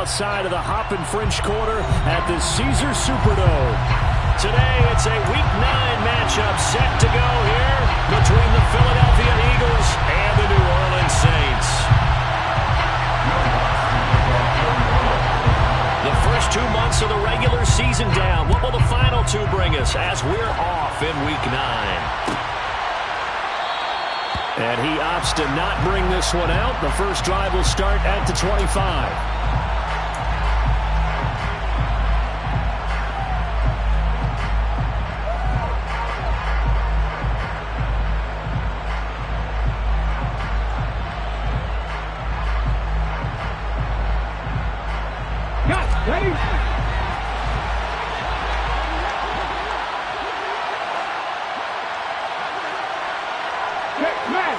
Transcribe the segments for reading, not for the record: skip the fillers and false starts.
outside of the Hoppin' French Quarter at the Caesars Superdome. Today, it's a Week 9 matchup set to go here between the Philadelphia Eagles and the New Orleans Saints. The first 2 months of the regular season down. What will the final 2 bring us as we're off in Week 9? And he opts to not bring this one out. The first drive will start at the 25.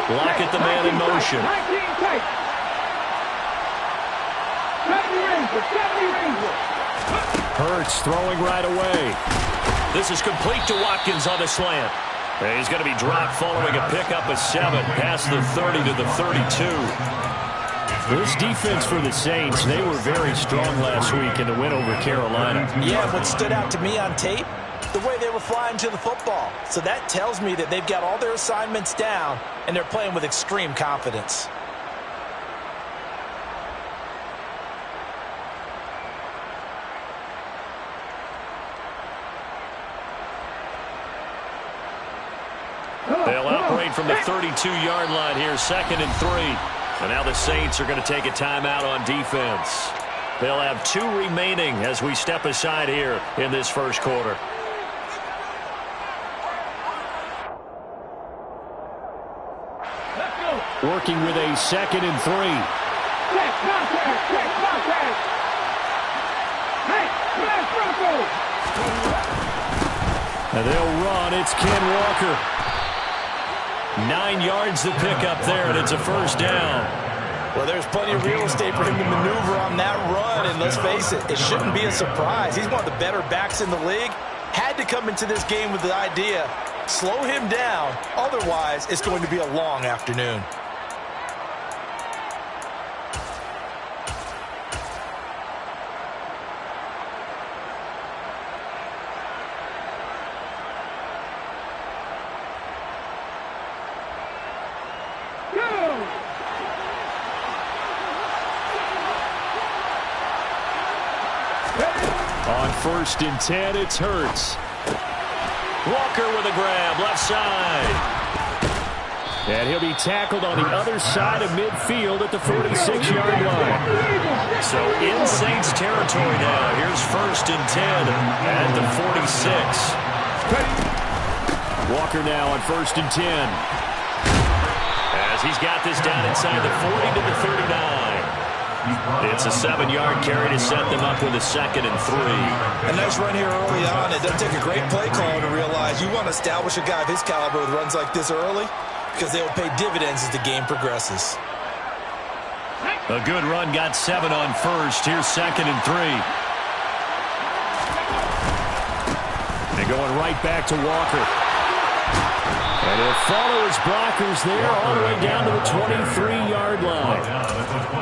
Lock at the man in motion. Hurts throwing right away. This is complete to Watkins on the slant. And he's going to be dropped following a pickup of 7 past the 30 to the 32. This defense for the Saints, they were very strong last week in the win over Carolina. Yeah, what stood out to me on tape, the way they were flying to the football. So that tells me that they've got all their assignments down and they're playing with extreme confidence. They'll operate from the 32-yard line here, 2nd and 3. And now the Saints are going to take a timeout on defense. They'll have 2 remaining as we step aside here in this first quarter. Working with a 2nd and 3. And they'll run. It's Ken Walker. 9 yards to pick up there, and it's a first down. Well, there's plenty of real estate for him to maneuver on that run, and let's face it, it shouldn't be a surprise. He's one of the better backs in the league. Had to come into this game with the idea, slow him down, otherwise it's going to be a long afternoon. On 1st and 10, it's Hurts. Walker with a grab, left side. And he'll be tackled on the other side of midfield at the 46-yard line. So in Saints territory now. Here's 1st and 10 at the 46. Walker now on 1st and 10. As he's got this down inside the 40 to the 39. It's a 7-yard carry to set them up with a 2nd and 3. A nice run here early on. It doesn't take a great play caller to realize you want to establish a guy of his caliber with runs like this early because they will pay dividends as the game progresses. A good run, got 7 on 1st. Here's 2nd and 3. They're going right back to Walker. And he'll follow his blockers there all the way down to the 23-yard line.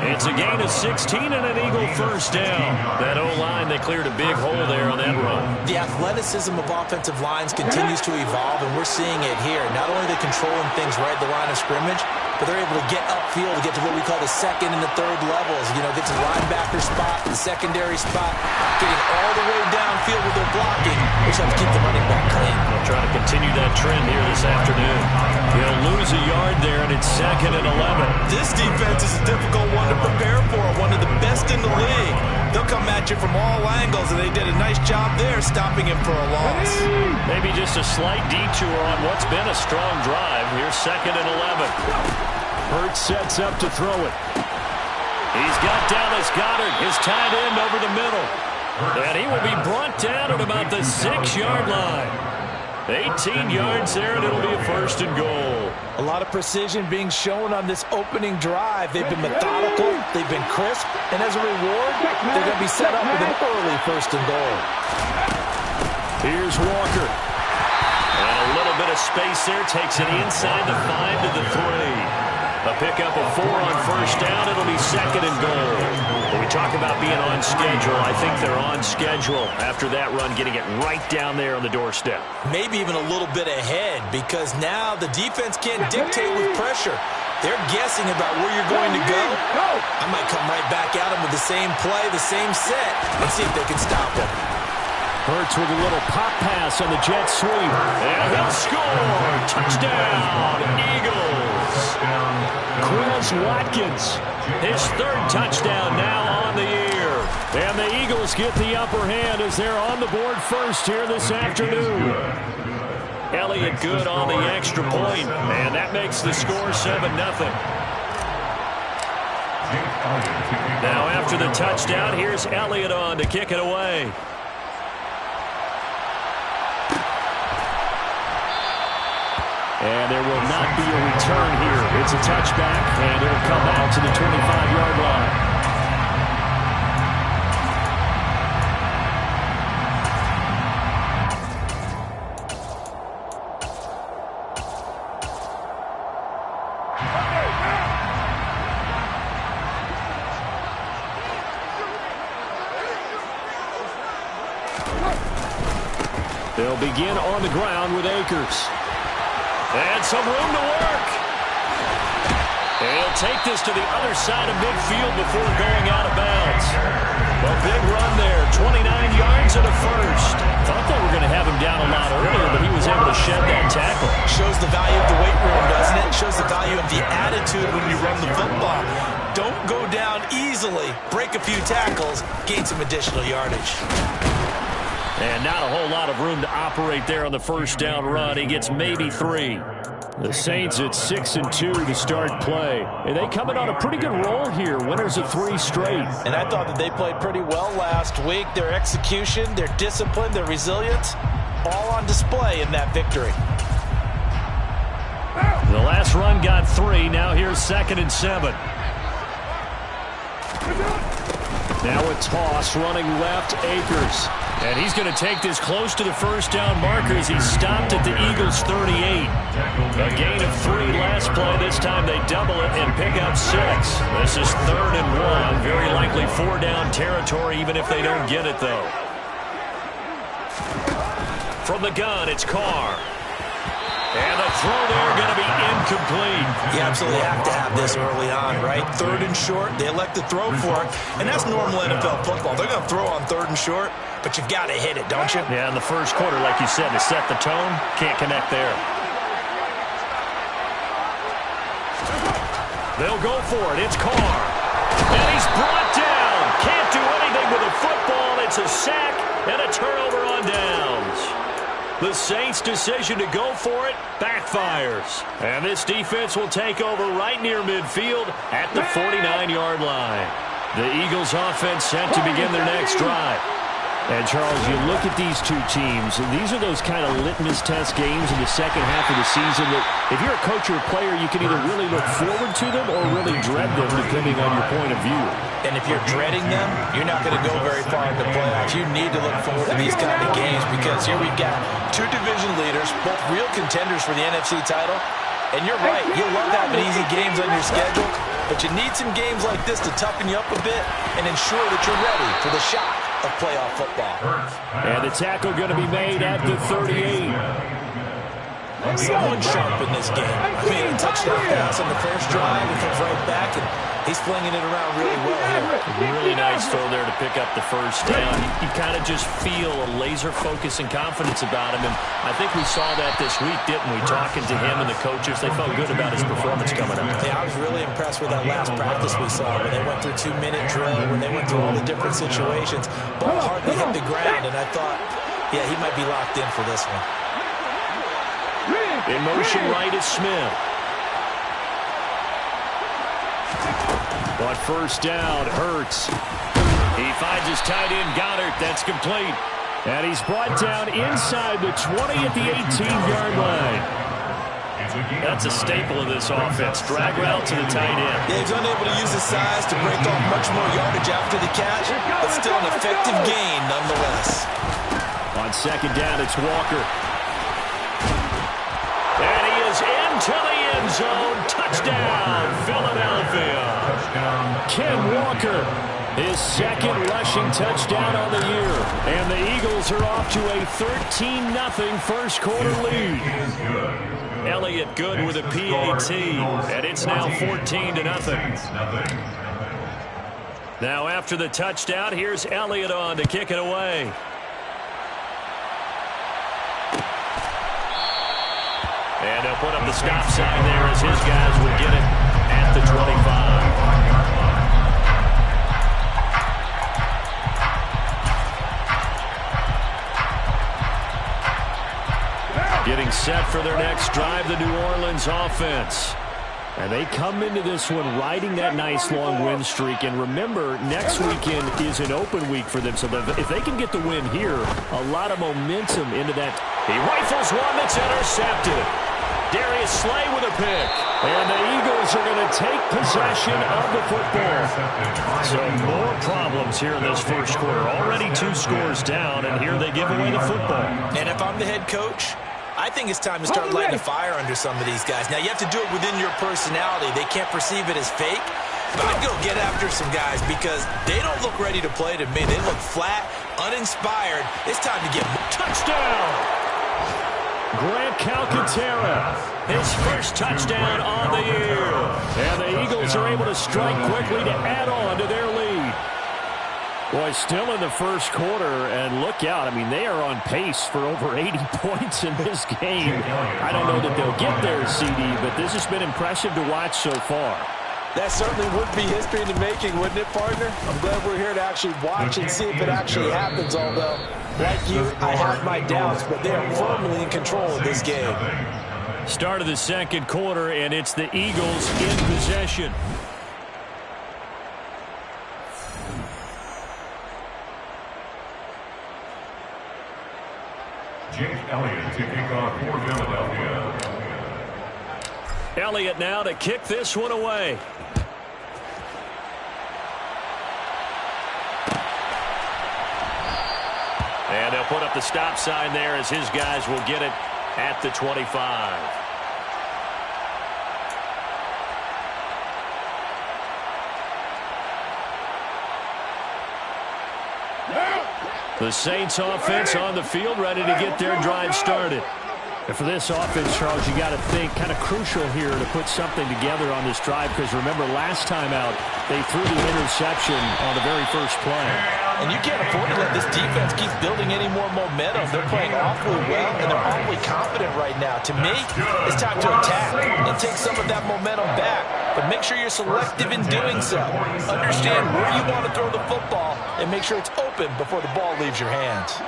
It's a gain of 16 and an Eagle first down. That O-line, they cleared a big hole there on that run. The athleticism of offensive lines continues to evolve, and we're seeing it here. Not only are they controlling things right at the line of scrimmage, but they're able to get upfield to get to what we call the 2nd and the 3rd levels. You know, get to the linebacker spot, the secondary spot, getting all the way downfield with their blocking, which helps keep the running back clean. They'll try to continue that trend here this afternoon. He'll lose a yard there, and it's 2nd and 11. This defense is a difficult one to prepare for, one of the best in the league. They'll come at you from all angles, and they did a nice job there stopping him for a loss. Maybe just a slight detour on what's been a strong drive. Here's 2nd and 11. Hurts sets up to throw it. He's got Dallas Goedert, his tight end, over the middle. And he will be brought down at about the 6-yard line. 18 yards there, and it'll be a 1st and goal. A lot of precision being shown on this opening drive. They've been methodical, they've been crisp, and as a reward, they're going to be set up with an early 1st and goal. Here's Walker. And a little bit of space there, takes it inside the 5 to the 3. A pickup of 4 on first down. It'll be second and goal. When we talk about being on schedule, I think they're on schedule after that run, getting it right down there on the doorstep. Maybe even a little bit ahead, because now the defense can't dictate with pressure. They're guessing about where you're going to go. I might come right back at them with the same play, the same set, and see if they can stop them. Hurts with a little pop pass on the jet sweep. And he'll score. Touchdown, Eagles. Chris Watkins. His 3rd touchdown now on the year. And the Eagles get the upper hand as they're on the board first here this afternoon. Elliott good on the extra point, and that makes the score 7-0. Now after the touchdown, here's Elliott on to kick it away. And there will not be a return here. It's a touchback, and it'll come out to the 25-yard line. They'll begin on the ground with Akers. And some room to work. And he'll take this to the other side of midfield before going out of bounds. Well, big run there. 29 yards and a first. Thought they were going to have him down a lot earlier, but he was able to shed that tackle. Shows the value of the weight room, doesn't it? Shows the value of the attitude when you run the football. Don't go down easily. Break a few tackles. Gain some additional yardage. And not a whole lot of room to operate there on the first down run. He gets maybe 3. The Saints at 6-2 to start play. And they coming on a pretty good roll here. Winners of 3 straight. And I thought that they played pretty well last week. Their execution, their discipline, their resilience, all on display in that victory. The last run got 3. Now here's 2nd and 7. Now a toss running left, Akers. And he's going to take this close to the first down marker as he stopped at the Eagles' 38. A gain of 3 last play. This time they double it and pick up 6. This is 3rd and 1. Very likely 4 down territory, even if they don't get it, though. From the gun, it's Carr. And the throw there going to be incomplete. You absolutely have to have this early on, right? 3rd and short, they elect to throw for it. And that's normal NFL football. They're going to throw on 3rd and short, but you got to hit it, don't you? Yeah, in the first quarter, like you said, to set the tone, can't connect there. They'll go for it. It's Carr. And he's brought down. Can't do anything with a football. It's a sack and a turnover on downs. The Saints' decision to go for it backfires. And this defense will take over right near midfield at the 49-yard line. The Eagles' offense set to begin their next drive. And, Charles, you look at these two teams, and these are those kind of litmus test games in the second half of the season that if you're a coach or a player, you can either really look forward to them or really dread them, depending on your point of view. And if you're dreading them, you're not going to go very far in the playoffs. You need to look forward to these kind of games because here we've got 2 division leaders, both real contenders for the NFC title. And you're right, you love having easy games on your schedule, but you need some games like this to toughen you up a bit and ensure that you're ready for the shot of playoff football. And the tackle going to be made at the 38. Someone sharp in this game. I mean, a touchdown pass on the first drive. He comes right back, and he's flinging it around really well here. Really nice throw there to pick up the first down. You kind of just feel a laser focus and confidence about him, and I think we saw that this week, didn't we? Talking to him and the coaches, they felt good about his performance coming up. Yeah, I was really impressed with that last practice we saw when they went through 2-minute drill, when they went through all the different situations. Ball hardly hit the ground, and I thought, yeah, he might be locked in for this one. In motion right is Smith. On first down, Hurts. He finds his tight end, Goddard. That's complete. And he's brought down inside the 20 at the 18-yard line. That's a staple of this offense. Drag route to the tight end. Yeah, he's unable to use his size to break off much more yardage after the catch, but still an effective gain nonetheless. On second down, it's Walker. And he is in into the end zone. Touchdown, Philadelphia. Ken Walker, his second rushing touchdown on the year. And the Eagles are off to a 13-0 first quarter lead. Elliott good with a PAT, and it's now 14-0. Now after the touchdown, here's Elliott on to kick it away. And they'll put up the stop sign there as his guys will get it at the 25. Getting set for their next drive, the New Orleans offense. And they come into this one riding that nice long win streak. And remember, next weekend is an open week for them. So if they can get the win here, a lot of momentum into that. He rifles one that's intercepted. Darius Slay with a pick. And the Eagles are going to take possession of the football. So more problems here in this first quarter. Already 2 scores down, and here they give away the football. And if I'm the head coach, I think it's time to start lighting a fire under some of these guys. Now, you have to do it within your personality. They can't perceive it as fake. But I'd go get after some guys because they don't look ready to play to me. They look flat, uninspired. It's time to get touchdown. Grant Calcaterra, his first touchdown on the year. And the Eagles are able to strike quickly to add on to their lead. Boy, still in the first quarter, and look out. I mean, they are on pace for over 80 points in this game. I don't know that they'll get there, CD, but this has been impressive to watch so far. That certainly would be history in the making, wouldn't it, partner? I'm glad we're here to actually watch and see if it actually happens, although, like you, I have my doubts, but they are firmly in control of this game. Start of the second quarter, and it's the Eagles in possession. Jake Elliott to kick off for Philadelphia. Elliott now to kick this one away. And they'll put up the stop sign there as his guys will get it at the 25. The Saints offense on the field, ready to get their drive started. And for this offense, Charles, you got to think kind of crucial here to put something together on this drive, because remember last time out they threw the interception on the very first play. And you can't afford to let this defense keep building any more momentum. They're playing awfully well, and they're awfully confident right now. To me, it's time to attack and take some of that momentum back. But make sure you're selective in doing so. Understand where you want to throw the football, and make sure it's open before the ball leaves your hands.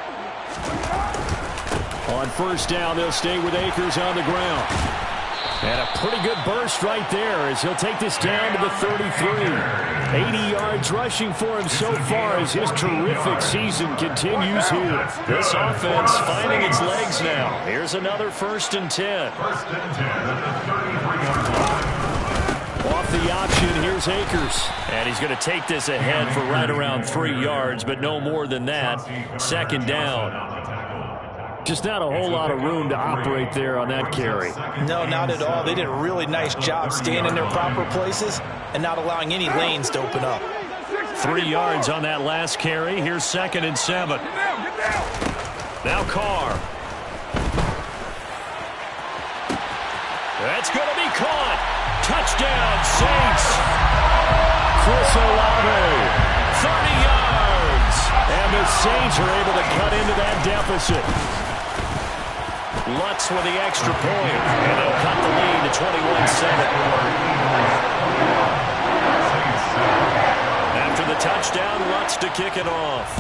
On first down, they'll stay with Akers on the ground. And a pretty good burst right there as he'll take this down to the 33. 80 yards rushing for him so far as his terrific season continues here. This offense finding its legs now. Here's another 1st and 10. Off the option, here's Akers. And he's going to take this ahead for right around 3 yards, but no more than that. 2nd down. Just not a whole lot of room to operate there on that carry. No, not at all. They did a really nice job staying in their proper places and not allowing any lanes to open up. 3 yards on that last carry. Here's 2nd and 7. Now Carr. That's going to be caught. Touchdown, Saints. Chris Olave. 30 yards. And the Saints are able to cut into that deficit. Lutz with the extra point, and they'll cut the lead to 21-7. After the touchdown, Lutz to kick it off.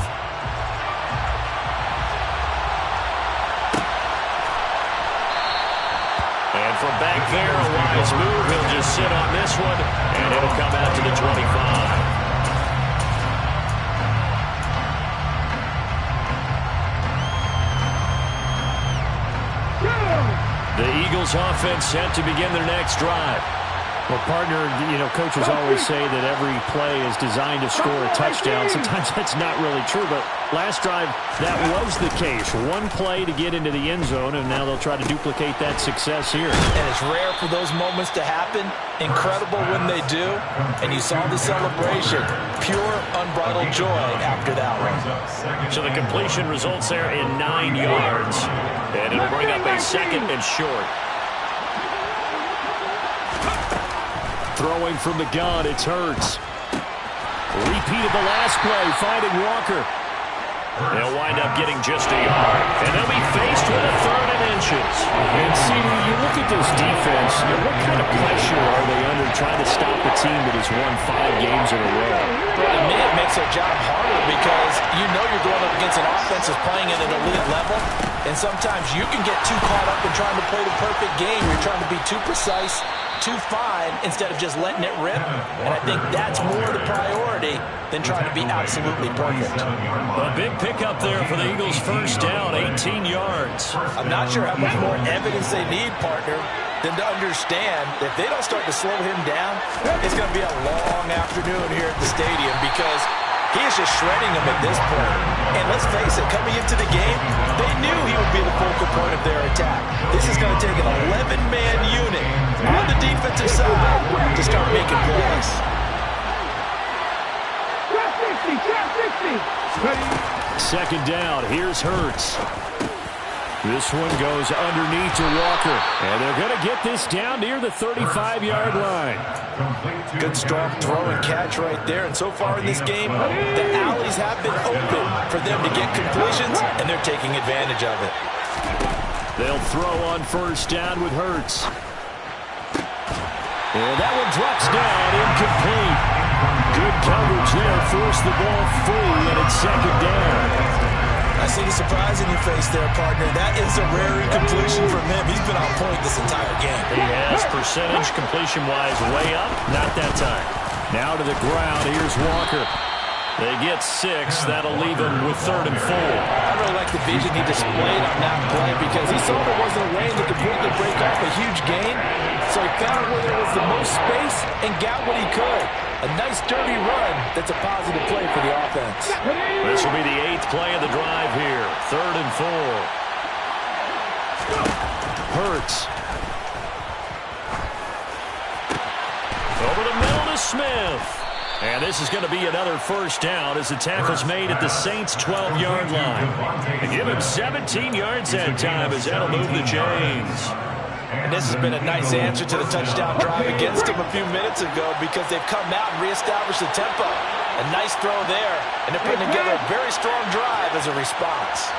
And from back there, a wise move. He'll just sit on this one, and it'll come out to the 25. The Eagles offense set to begin their next drive. Well, partner, coaches always say that every play is designed to score a touchdown. Sometimes that's not really true, but last drive, that was the case. One play to get into the end zone, and now they'll try to duplicate that success here. And it's rare for those moments to happen. Incredible when they do. And you saw the celebration. Pure, unbridled joy after that one. So the completion results there in 9 yards. And it'll bring up a 2nd and short. Throwing from the gun, it's Hurts. Repeat of the last play, finding Walker. They'll wind up getting just a yard. And they'll be faced with a 3rd and inches. And see, you look at this defense, what kind of pressure are they under trying to stop a team that has won 5 games in a row? Well, to me, it makes their job harder because you're going up against an offense that's playing at an elite level. And sometimes you can get too caught up in trying to play the perfect game. You're trying to be too precise, too fine, instead of just letting it rip. And I think that's more the priority than trying to be absolutely perfect. A big pickup there for the Eagles' first down, 18 yards. I'm not sure how much more evidence they need, partner, than to understand that if they don't start to slow him down, it's going to be a long afternoon here at the stadium because he is just shredding them at this point. And let's face it, coming into the game, they knew he would be the focal point of their attack. This is going to take an 11-man unit on the defensive side to start making plays. 2nd down, here's Hurts. This one goes underneath to Walker. And they're going to get this down near the 35-yard line. Good strong throw and catch right there. And so far in this game, the alleys have been open for them to get completions, and they're taking advantage of it. They'll throw on 1st down with Hurts. And that one drops down, incomplete. Good coverage there, forced the ball free, and it's 2nd down. I see the surprise in your face there, partner. That is a rare incompletion from him. He's been on point this entire game. He has percentage completion-wise way up. Not that time. Now to the ground. Here's Walker. They get 6. That'll leave him with 3rd and 4. I really like the vision he displayed on that play because he saw there wasn't a lane that could completely break off a huge gain. So he found where there was the most space and got what he could. A nice, dirty run that's a positive play for the offense. This will be the 8th play of the drive here. 3rd and 4. Hurts. Over the middle to Smith. And this is going to be another first down as the tackle's made at the Saints' 12-yard line. They give him 17 yards that time as that'll move the chains. And this has been a nice answer to the touchdown drive against them a few minutes ago because they've come out and reestablished the tempo. A nice throw there, and they're putting together a very strong drive as a response.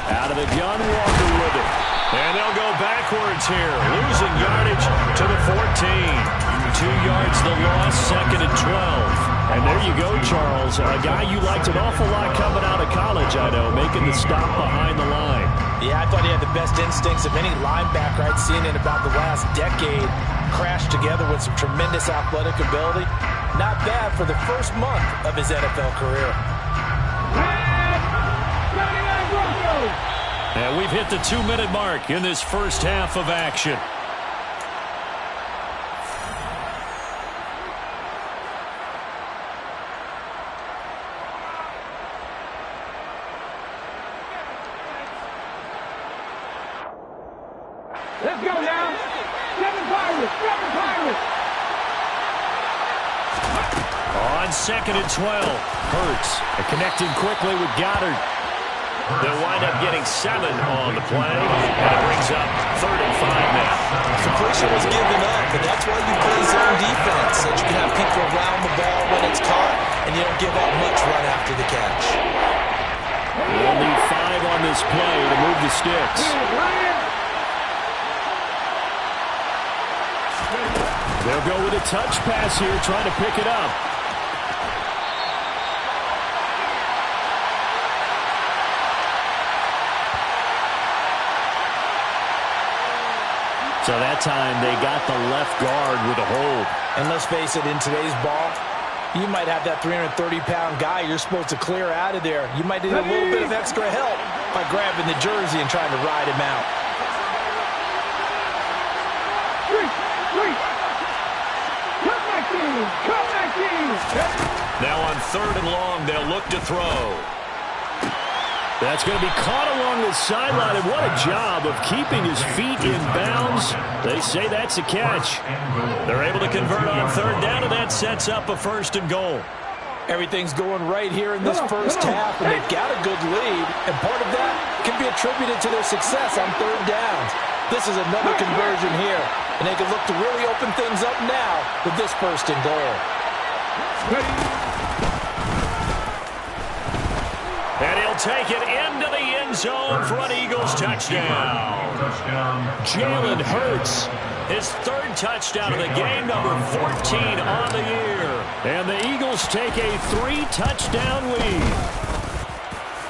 Out of the gun, Walker with it. And they'll go backwards here, losing yardage to the 14. 2 yards the loss, 2nd and 12. And there you go, Charles. A guy you liked an awful lot coming out of college, I know, making the stop behind the line. Yeah, I thought he had the best instincts of any linebacker I'd seen in about the last decade. Crashed together with some tremendous athletic ability. Not bad for the first month of his NFL career. And we've hit the 2-minute mark in this first half of action. Let's go now. 7 Pirates. On 2nd and 12. Hurts connecting quickly with Goddard. They'll wind up getting 7 on the play, and it brings up 3rd and 5 now. Completion was given up, but that's why you play zone defense. So you can have people around the ball when it's caught, and you don't give up much run after the catch. They'll need 5 on this play to move the sticks. They'll go with a touch pass here, trying to pick it up. So that time they got the left guard with a hold. And let's face it, in today's ball, You might have that 330-pound guy you're supposed to clear out of there. You might need a little bit of extra help by grabbing the jersey and trying to ride him out. Now on 3rd and long, they'll look to throw. That's going to be caught along the sideline, and what a job of keeping his feet in bounds. They say that's a catch. They're able to convert on 3rd down, and that sets up a 1st and goal. Everything's going right here in this first half, and they've got a good lead, and part of that can be attributed to their success on 3rd downs. This is another conversion here, and they can look to really open things up now with this 1st and goal. And he'll take it into the end zone for an Eagles touchdown. Jalen Hurts, his 3rd touchdown of the game, number 14 on the year. And the Eagles take a 3-touchdown lead.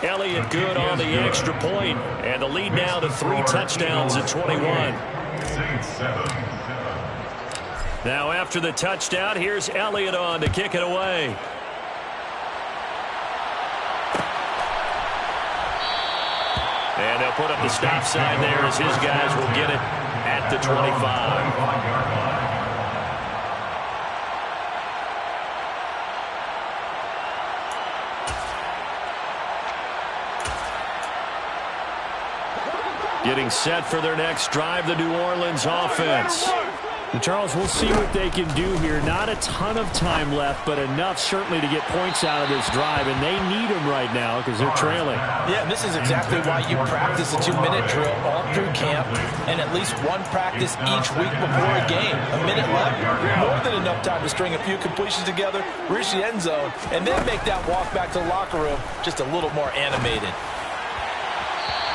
Elliott good on the extra point, and the lead now to 3 touchdowns at 21. Now after the touchdown, here's Elliott on to kick it away. And they'll put up the stop sign there as his guys will get it at the 25. Getting set for their next drive, the New Orleans offense. And Charles, we'll see what they can do here. Not a ton of time left, but enough certainly to get points out of this drive, and they need them right now because they're trailing. Yeah, this is exactly why you practice a 2-minute drill all through camp and at least one practice each week before a game. A minute left, more than enough time to string a few completions together, reach the end zone, and then make that walk back to the locker room just a little more animated.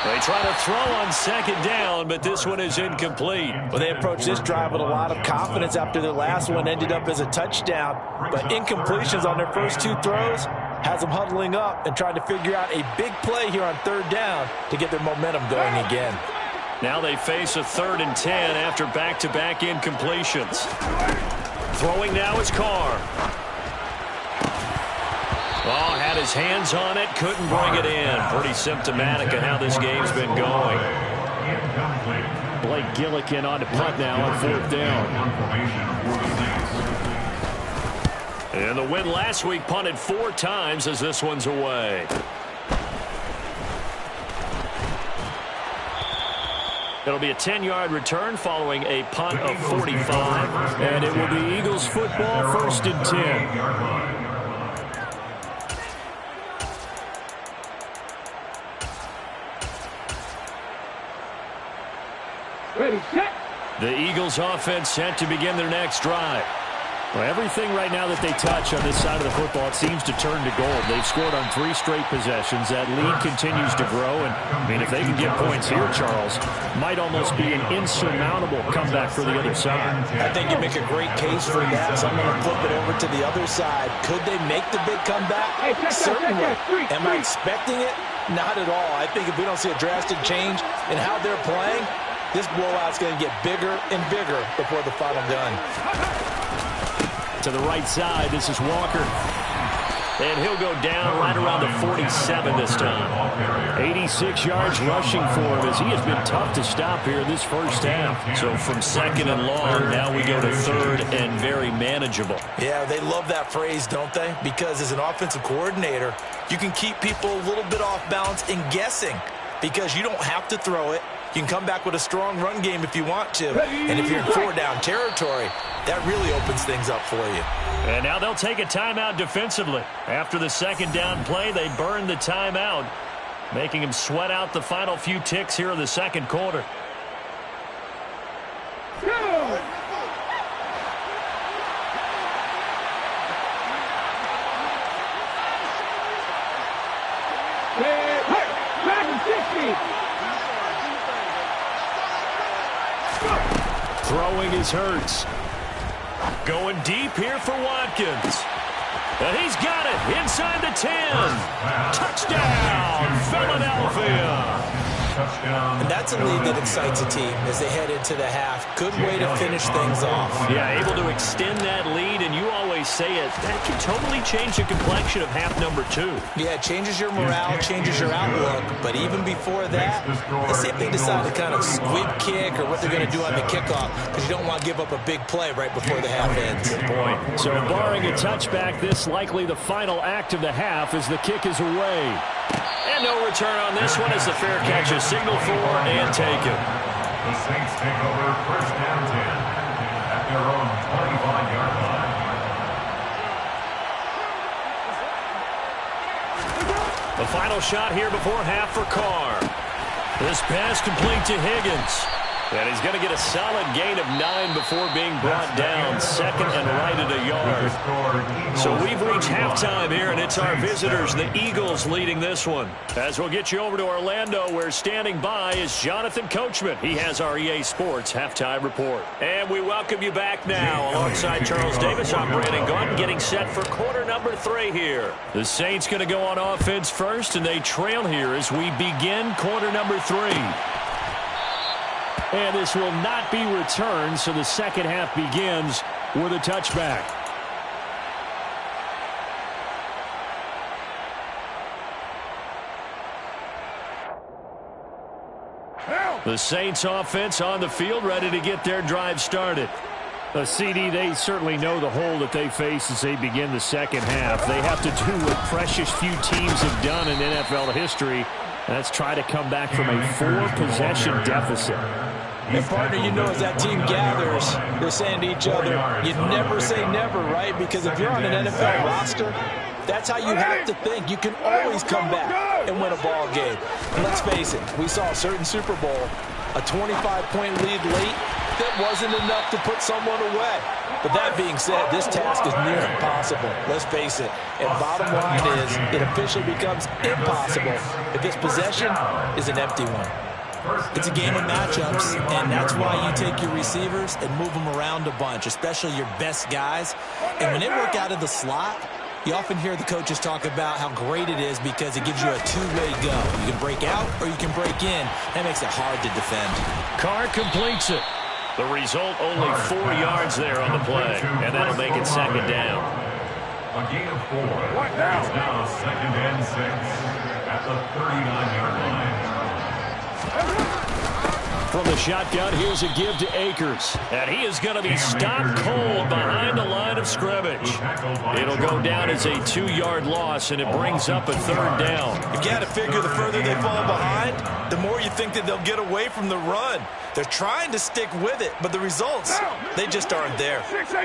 They try to throw on 2nd down, but this one is incomplete. Well, they approached this drive with a lot of confidence after their last one ended up as a touchdown. But incompletions on their first 2 throws has them huddling up and trying to figure out a big play here on 3rd down to get their momentum going again. Now they face a 3rd and 10 after back-to-back incompletions. Throwing now is Carr. Oh, had his hands on it, couldn't bring it in. Pretty symptomatic of how this game's been going. Blake Gillikin on to punt now on 4th down. And the win last week punted 4 times as this one's away. It'll be a 10-yard return following a punt of 45. And it will be Eagles football, 1st and 10. Ready, set. The Eagles offense set to begin their next drive. Well, everything right now that they touch on this side of the football, it seems to turn to gold. They've scored on 3 straight possessions. That lead continues to grow. And, I mean, if they can get points here, Charles, might almost be an insurmountable comeback for the other side. I think you make a great case for that. So I'm going to flip it over to the other side. Could they make the big comeback? Certainly. Am I expecting it? Not at all. I think if we don't see a drastic change in how they're playing, this blowout's going to get bigger and bigger before the final gun. To the right side, this is Walker. And he'll go down right around the 47 this time. 86 yards rushing for him as he has been tough to stop here in this first half. So from 2nd and long, now we go to 3rd and very manageable. Yeah, they love that phrase, don't they? Because as an offensive coordinator, you can keep people a little bit off balance and guessing because you don't have to throw it. You can come back with a strong run game if you want to. And if you're in 4-down territory, that really opens things up for you. And now they'll take a timeout defensively. After the 2nd down play, they burn the timeout, making them sweat out the final few ticks here in the 2nd quarter. Throwing is Hurts. Going deep here for Watkins. And he's got it inside the 10. Touchdown, Philadelphia. And that's a lead that excites a team as they head into the half. Good way to finish things off. Yeah, able to extend that lead, and you always say it, that can totally change the complexion of half number 2. Yeah, it changes your morale, changes your outlook. But even before that, let's see if they decide to kind of squib kick or what they're going to do on the kickoff, because you don't want to give up a big play right before the half ends. Good point. So barring a touchback, this likely the final act of the half as the kick is away. And no return on this one as the fair catch is signaled for and taken. The Saints take over first down 10 at their own 25-yard line. The final shot here before half for Carr. This pass complete to Higgins. And he's going to get a solid gain of 9 before being brought down. Second and right at a yard. So we've reached halftime here, and it's our visitors, the Eagles, leading this one. As we'll get you over to Orlando, where standing by is Jonathan Coachman. He has our EA Sports halftime report. And we welcome you back now. Alongside Charles Davis, I'm Brandon Gaudin, getting set for quarter number 3 here. The Saints going to go on offense first, and they trail here as we begin quarter number 3. And this will not be returned, so the second half begins with a touchback. The Saints offense on the field, ready to get their drive started. CD, they certainly know the hole that they face as they begin the second half. They have to do what precious few teams have done in NFL history. That's try to come back from a 4-possession deficit. And, partner, you know, as that team gathers, they're saying to each other, you never say never, right? Because if you're on an NFL roster, that's how you have to think. You can always come back and win a ball game. And let's face it, we saw a certain Super Bowl, a 25-point lead late that wasn't enough to put someone away. But that being said, this task is near impossible. Let's face it. And bottom line is, it officially becomes impossible if this possession is an empty one. It's a game of matchups, and that's why you take your receivers and move them around a bunch, especially your best guys. And when they work out of the slot, you often hear the coaches talk about how great it is because it gives you a two-way go. You can break out or you can break in. That makes it hard to defend. Carr completes it. The result, only 4 yards there on the play, and that'll make it second down. A gain of 4. It's now second and 6 at the 39-yard line. From the shotgun, here's a give to Akers. And he is going to be stopped cold behind the line of scrimmage. It'll go down as a 2-yard loss, and it brings up a third down. You got to figure the further they fall behind, the more you think that they'll get away from the run. They're trying to stick with it, but the results, they just aren't there.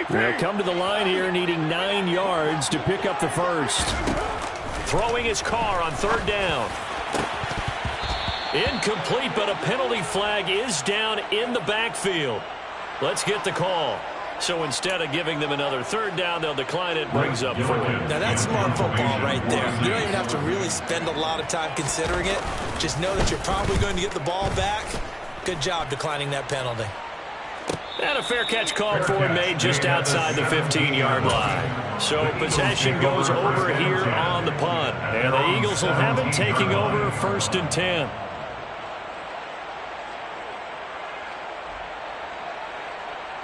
They'll come to the line here needing 9 yards to pick up the first. Throwing his Carr on third down. Incomplete, but a penalty flag is down in the backfield. Let's get the call. So instead of giving them another third down, they'll decline it. Brings up 4. Now that's smart football right there. You don't even have to really spend a lot of time considering it. Just know that you're probably going to get the ball back. Good job declining that penalty. And a fair catch called for and made just outside the 15-yard line. So possession goes over here on the punt. And the Eagles will have it taking over first and 10.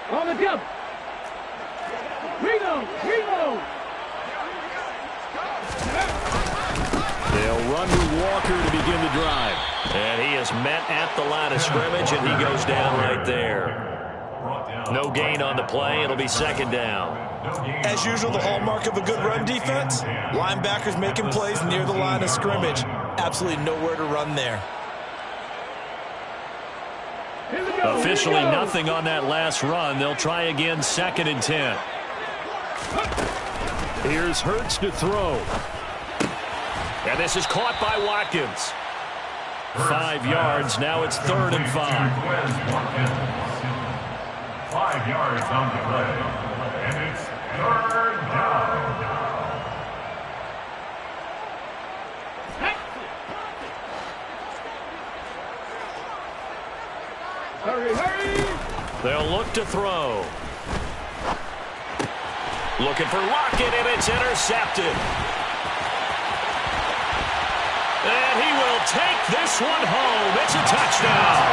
On the jump. Reload. They'll run to Walker to begin the drive. And he is met at the line of scrimmage, and he goes down right there. No gain on the play. It'll be second down. As usual, the hallmark of a good run defense, linebackers making plays near the line of scrimmage. Absolutely nowhere to run there. Officially nothing on that last run. They'll try again, second and 10. Here's Hurts to throw. And this is caught by Watkins. 5 yards. Now it's third and 5. 5 yards on the play. And it's third down. Hurry. They'll look to throw. Looking for Lockett, and it's intercepted. And he will take this one home. It's a touchdown.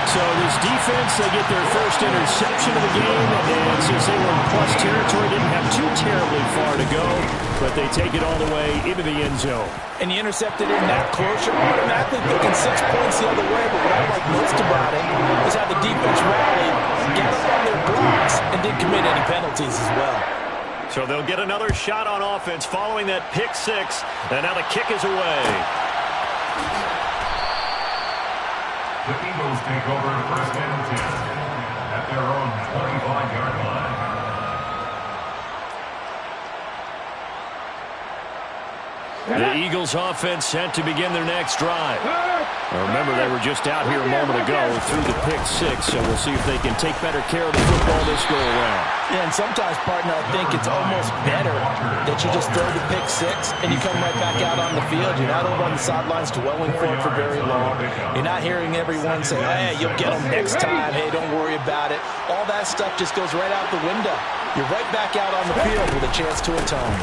So this defense, they get their first interception of the game, and since they were in plus territory, didn't have too terribly far to go, but they take it all the way into the end zone. And you intercepted in that close, you're automatically thinking 6 points the other way, but what I like most about it is how the defense rallied, got up on their blocks, and didn't commit any penalties as well. So they'll get another shot on offense following that pick six, and now the kick is away. The Eagles take over first and 10 at their own 25-yard line. The Eagles offense set to begin their next drive. Now remember, they were just out here a moment ago through the pick six, so we'll see if they can take better care of the football this go around. Yeah, and sometimes, partner, I think it's almost better that you just throw the pick six and you come right back out on the field. You're not over on the sidelines dwelling for it for very long. You're not hearing everyone say, hey, you'll get them next time. Hey, don't worry about it. All that stuff just goes right out the window. You're right back out on the field with a chance to atone.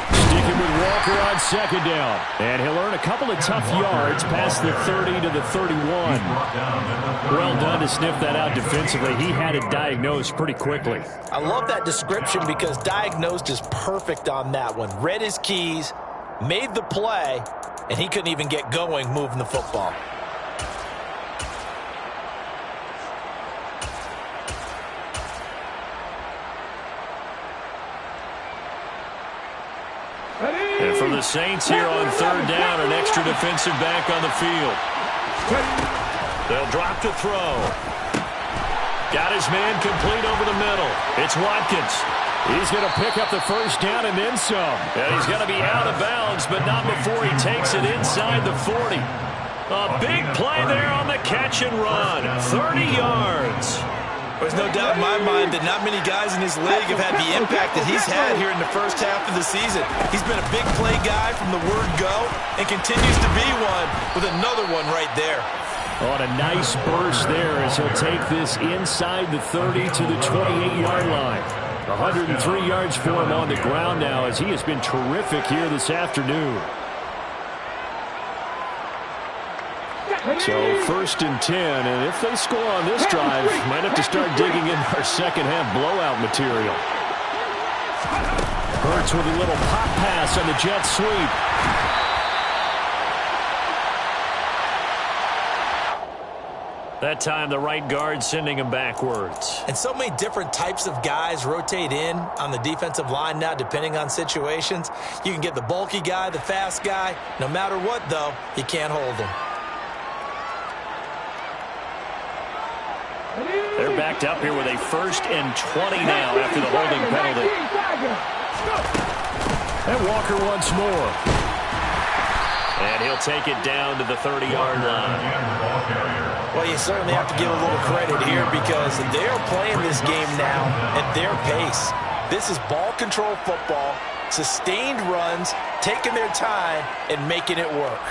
Sticking with Walker on second down. And he'll earn a couple of tough yards past the 30 to the 31. Well done to sniff that out defensively. He had it diagnosed pretty quickly. I love that description because diagnosed is perfect on that one. Read his keys, made the play, and he couldn't even get going moving the football. And for the Saints here on third down, an extra defensive back on the field. They'll drop to throw. Got his man complete over the middle. It's Watkins. He's going to pick up the first down and then some. Yeah, he's going to be out of bounds, but not before he takes it inside the 40. A big play there on the catch and run. 30 yards. There's no doubt in my mind that not many guys in this league have had the impact that he's had here in the first half of the season. He's been a big play guy from the word go and continues to be one with another one right there. On a nice burst there as he'll take this inside the 30 to the 28-yard line. 103 yards for him on the ground now as he has been terrific here this afternoon. So first and 10, and if they score on this drive, might have to start digging in our second half blowout material. Hurts with a little pop pass on the jet sweep. That time the right guard sending him backwards. And so many different types of guys rotate in on the defensive line now depending on situations. You can get the bulky guy, the fast guy. No matter what, though, you can't hold him. They're backed up here with a first and 20 now after the holding penalty. And Walker once more. And he'll take it down to the 30-yard line. Well, you certainly have to give a little credit here because they're playing this game now at their pace. This is ball control football, sustained runs, taking their time, and making it work.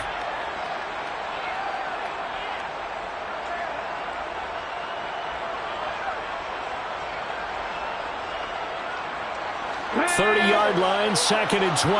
Yard line, second and 12.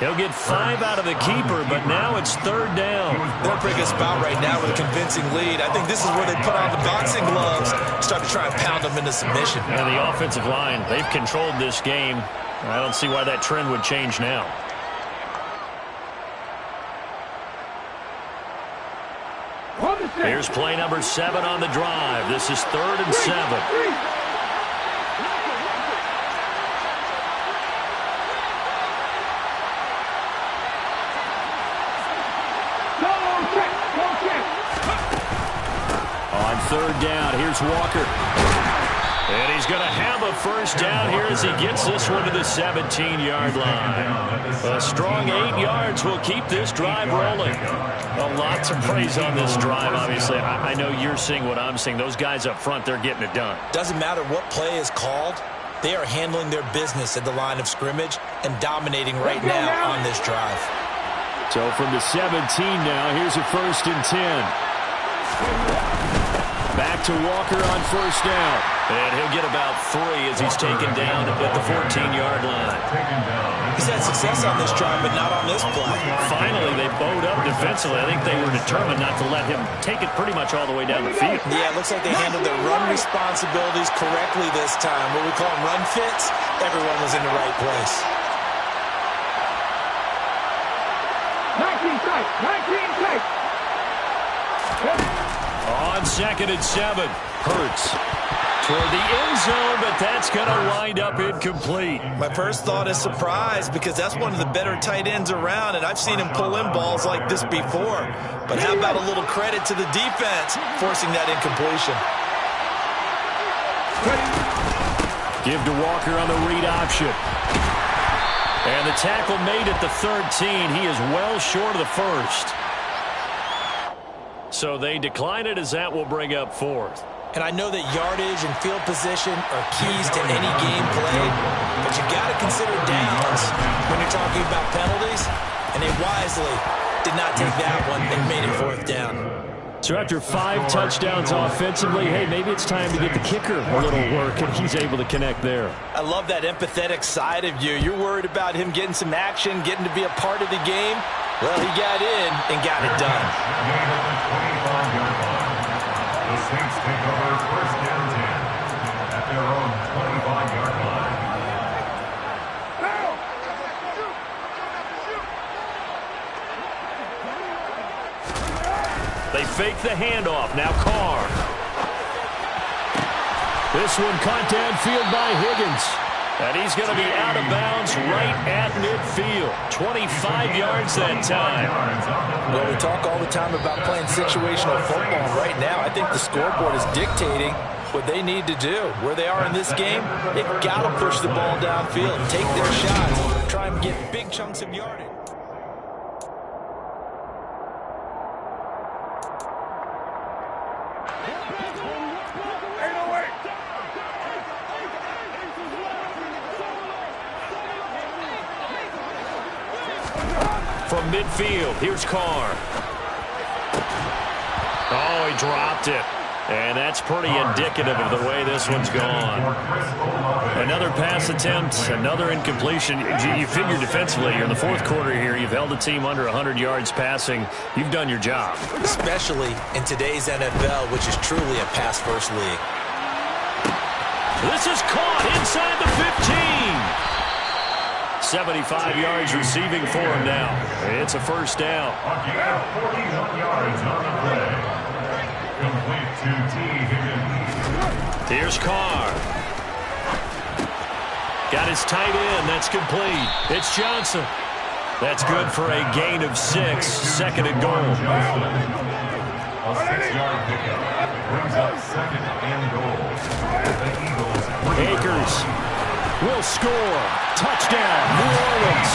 He'll get 5 out of the keeper, but now it's third down. They're a pretty good spot right now with a convincing lead. I think this is where they put on the boxing gloves, start to try and pound them into submission. And the offensive line, they've controlled this game. I don't see why that trend would change now. Here's play number 7 on the drive. This is 3rd and 7. On third down, here's Walker. And he's going to have a first down here as he gets this one to the 17-yard line. A strong 8 yards will keep this drive rolling. Lots of praise on this drive, obviously. I know you're seeing what I'm seeing. Those guys up front, they're getting it done. Doesn't matter what play is called. They are handling their business at the line of scrimmage and dominating right now on this drive. So from the 17 now, here's a first and 10. Back to Walker on first down. And he'll get about 3 as he's taken down at the 14-yard line. He's had success on this drive, but not on this play. Finally, they bowed up defensively. I think they were determined not to let him take it pretty much all the way down the field. Yeah, it looks like they handled their run responsibilities correctly this time. What we call them run fits, everyone was in the right place. 19 tight, 19 tight. On 2nd and 7, Hurts toward the end zone, but that's going to wind up incomplete. My first thought is surprise because that's one of the better tight ends around, and I've seen him pull in balls like this before. But how about a little credit to the defense forcing that incompletion? Give to Walker on the read option. And the tackle made at the 13. He is well short of the first. So they decline it as that will bring up 4th. And I know that yardage and field position are keys to any game played, but you got to consider downs when you're talking about penalties, and they wisely did not take that one and made it 4th down. So after 5 touchdowns offensively, hey, maybe it's time to get the kicker a little work, and he's able to connect there. I love that empathetic side of you. You're worried about him getting some action, getting to be a part of the game. Well, he got in and got it done. The Saints take over 1st and 10 at their own 25-yard line. They fake the handoff. Now Carr. This one caught downfield by Higgins. And he's going to be out of bounds right at midfield. 25 yards that time. Well, we talk all the time about playing situational football. Right now, I think the scoreboard is dictating what they need to do. Where they are in this game, they've got to push the ball downfield, take their shots, try and get big chunks of yardage. From midfield, here's Carr. Oh, he dropped it. And that's pretty indicative of the way this one's gone. Another pass attempt, another incompletion. You figure defensively, you're in the 4th quarter here. You've held the team under 100 yards passing. You've done your job. Especially in today's NFL, which is truly a pass-first league. This is caught inside the 15. 75 yards receiving for him now. It's a 1st down. 41 yards on the play. Complete to T. Higgins. Here's Carr. Got his tight end. That's complete. It's Johnson. That's good for a gain of 6. 2nd and goal. A 6-yard pickup brings up 2nd and goal. The Eagles. Akers will score. Touchdown, New Orleans.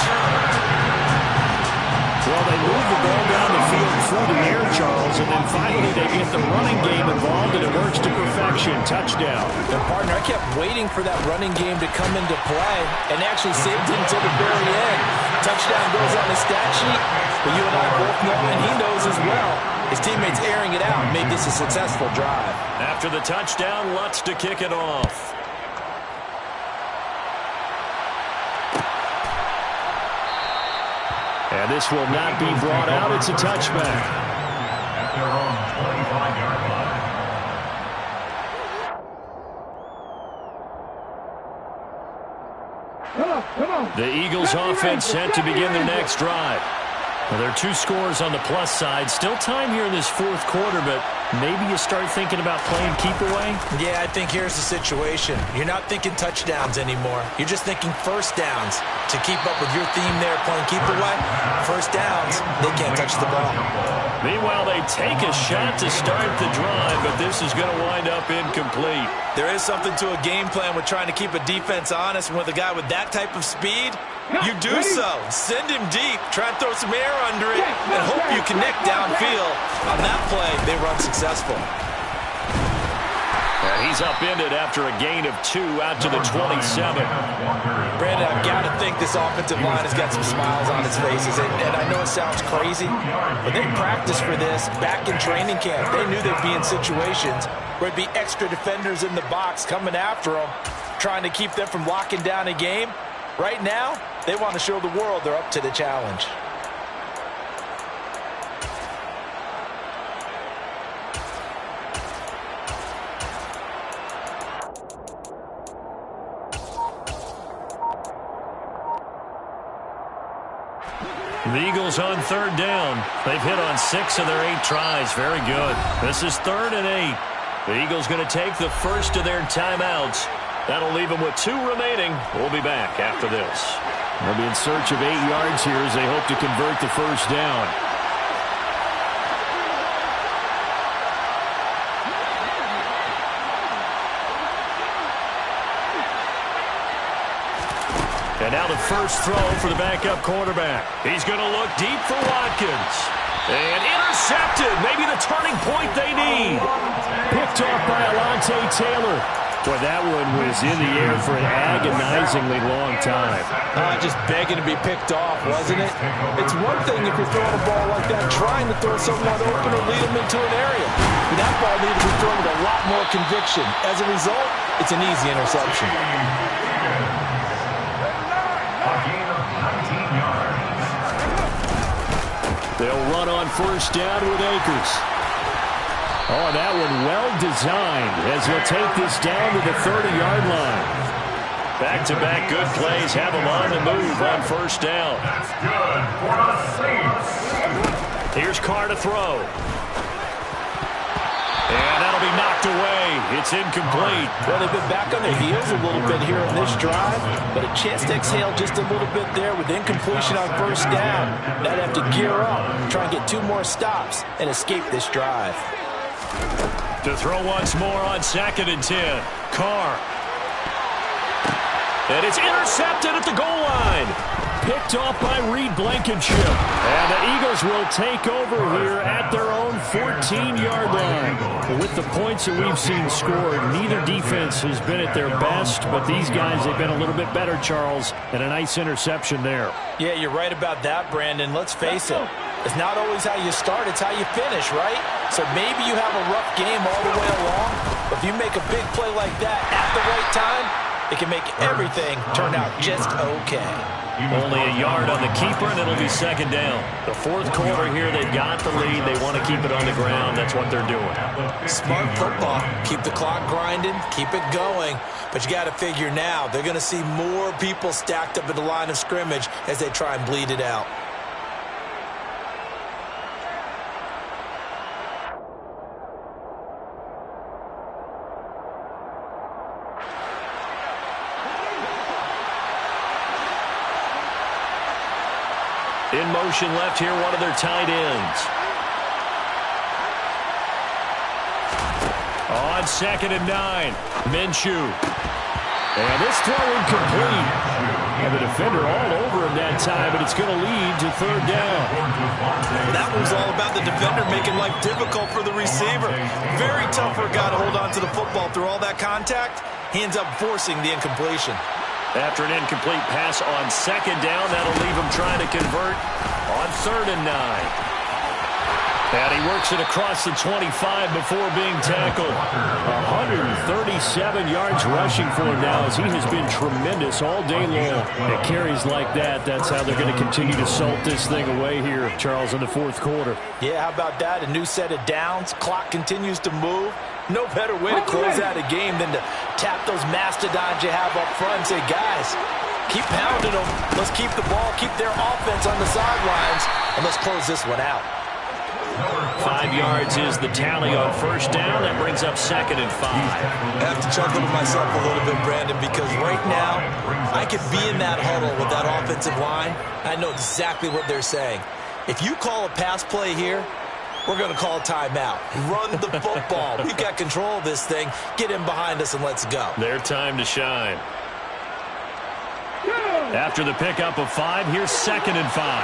Well, they move the ball down the field through the air, Charles, and then finally they get the running game involved, and it works to perfection. Touchdown. And, partner, I kept waiting for that running game to come into play and actually saved it until the very end. Touchdown goes on the stat sheet, but you and I both know, and he knows as well, his teammates airing it out made this a successful drive. After the touchdown, Lutz to kick it off. And this will not be brought out. It's a touchback. At their own 25-yard line. Come on. The Eagles offense set to begin their next drive. Well, there are 2 scores on the plus side. Still time here in this 4th quarter, but maybe you start thinking about playing keep away? Yeah, I think here's the situation. You're not thinking touchdowns anymore. You're just thinking 1st downs. To keep up with your theme there, playing keep away, 1st downs, they can't touch the ball. Meanwhile, they take a shot to start the drive, but this is going to wind up incomplete. There is something to a game plan with trying to keep a defense honest, and with a guy with that type of speed, you do so. Send him deep, try and throw some air under it, and hope you connect downfield. On that play, they run successful. And he's upended after a gain of 2 out to the 27. Brandon, I've got to think this offensive line has got some smiles on its faces. And I know it sounds crazy, but they practiced for this back in training camp. They knew they'd be in situations there'd be extra defenders in the box coming after them, trying to keep them from locking down a game. Right now, they want to show the world they're up to the challenge. The Eagles on third down. They've hit on 6 of their 8 tries. Very good. This is 3rd and 8. The Eagles going to take the first of their timeouts. That'll leave them with 2 remaining. We'll be back after this. They'll be in search of 8 yards here as they hope to convert the first down. And now the first throw for the backup quarterback. He's going to look deep for Watkins. And intercepted. Maybe the turning point they need. Picked off by Alontae Taylor. Boy, that one was in the air for an agonizingly long time. Just begging to be picked off, wasn't it? It's one thing if you're throwing a ball like that, trying to throw someone open or lead them into an area. But that ball needed to be thrown with a lot more conviction. As a result, it's an easy interception. They'll run on first down with Akers. Oh, that one well designed as he'll take this down to the 30-yard line. Back-to-back good plays have them on the move on first down. That's good for the Saints. Here's Carr to throw. And that'll be knocked away. It's incomplete. Well, they've been back on their heels a little bit here in this drive, but a chance to exhale just a little bit there with incompletion on first down. They'd have to gear up, try and get 2 more stops, and escape this drive. To throw once more on 2nd and 10. Carr. And it's intercepted at the goal line. Picked off by Reed Blankenship. And the Eagles will take over here at their own 14-yard line. With the points that we've seen scored, neither defense has been at their best, but these guys have been a little bit better, Charles, and a nice interception there. Yeah, you're right about that, Brandon. Let's face it. It's not always how you start, it's how you finish, right? So maybe you have a rough game all the way along, but if you make a big play like that at the right time, it can make everything turn out just okay. Only a yard on the keeper, and it'll be 2nd down. The 4th quarter here, they've got the lead. They want to keep it on the ground. That's what they're doing. Smart football. Keep the clock grinding, keep it going. But you got to figure now, they're going to see more people stacked up at the line of scrimmage as they try and bleed it out. In motion left here, one of their tight ends. On 2nd and 9, Minshew. And this throw incomplete. And the defender all over him that time, but it's going to lead to 3rd down. That one's all about the defender making life difficult for the receiver. Very tough for a guy to hold on to the football through all that contact. He ends up forcing the incompletion. After an incomplete pass on 2nd down, that'll leave him trying to convert on 3rd and 9. And he works it across the 25 before being tackled. 137 yards rushing for him now as he has been tremendous all day long. At carries like that, that's how they're going to continue to salt this thing away here, Charles, in the 4th quarter. Yeah, how about that? A new set of downs. Clock continues to move. No better way to close out a game than to tap those mastodons you have up front and say, guys, keep pounding them. Let's keep the ball, keep their offense on the sidelines, and let's close this one out. 5 yards is the tally on first down. That brings up 2nd and 5. I have to chuckle to myself a little bit, Brandon, because right now I could be in that huddle with that offensive line. I know exactly what they're saying. If you call a pass play here, we're going to call a timeout. Run the football. We've got control of this thing. Get in behind us and let's go. Their time to shine. After the pickup of 5, here's 2nd and 5.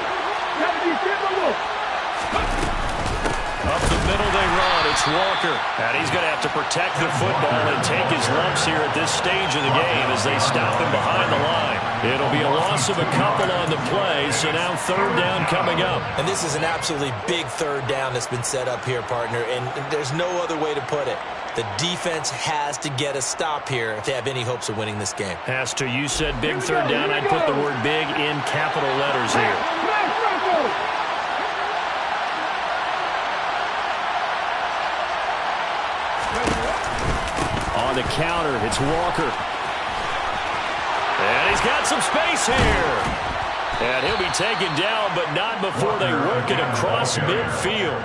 Up the middle they run. It's Walker. And he's going to have to protect the football and take his lumps here at this stage of the game as they stop him behind the line. It'll be a loss of a couple on the play, so now third down coming up. And this is an absolutely big third down that's been set up here, partner, and there's no other way to put it. The defense has to get a stop here if they have any hopes of winning this game. Has to. You said big third down. I'd put the word big in capital letters here. On the counter, it's Walker. And he's got some space here. And he'll be taken down, but not before they work it across midfield.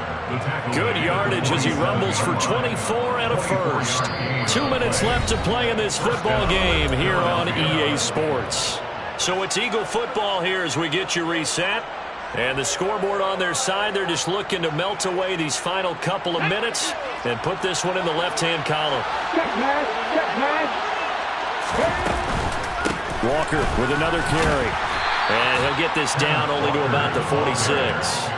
Good yardage as he rumbles for 24 and a first. 2 minutes left to play in this football game here on EA Sports. So it's Eagle football here as we get you reset. And the scoreboard on their side, they're just looking to melt away these final couple of minutes and put this one in the left-hand column. Walker with another carry. And he'll get this down only to about the 46.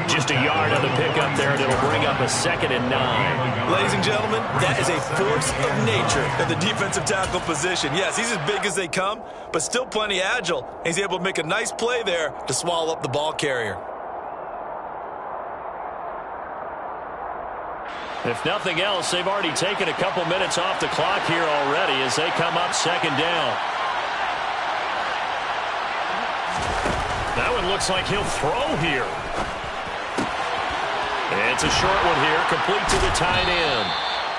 Just a yard on the pickup there, and it'll bring up a 2nd and 9. Ladies and gentlemen, that is a force of nature at the defensive tackle position. Yes, he's as big as they come, but still plenty agile. He's able to make a nice play there to swallow up the ball carrier. If nothing else, they've already taken a couple minutes off the clock here already as they come up 2nd down. That one looks like he'll throw here. It's a short one here, complete to the tight end.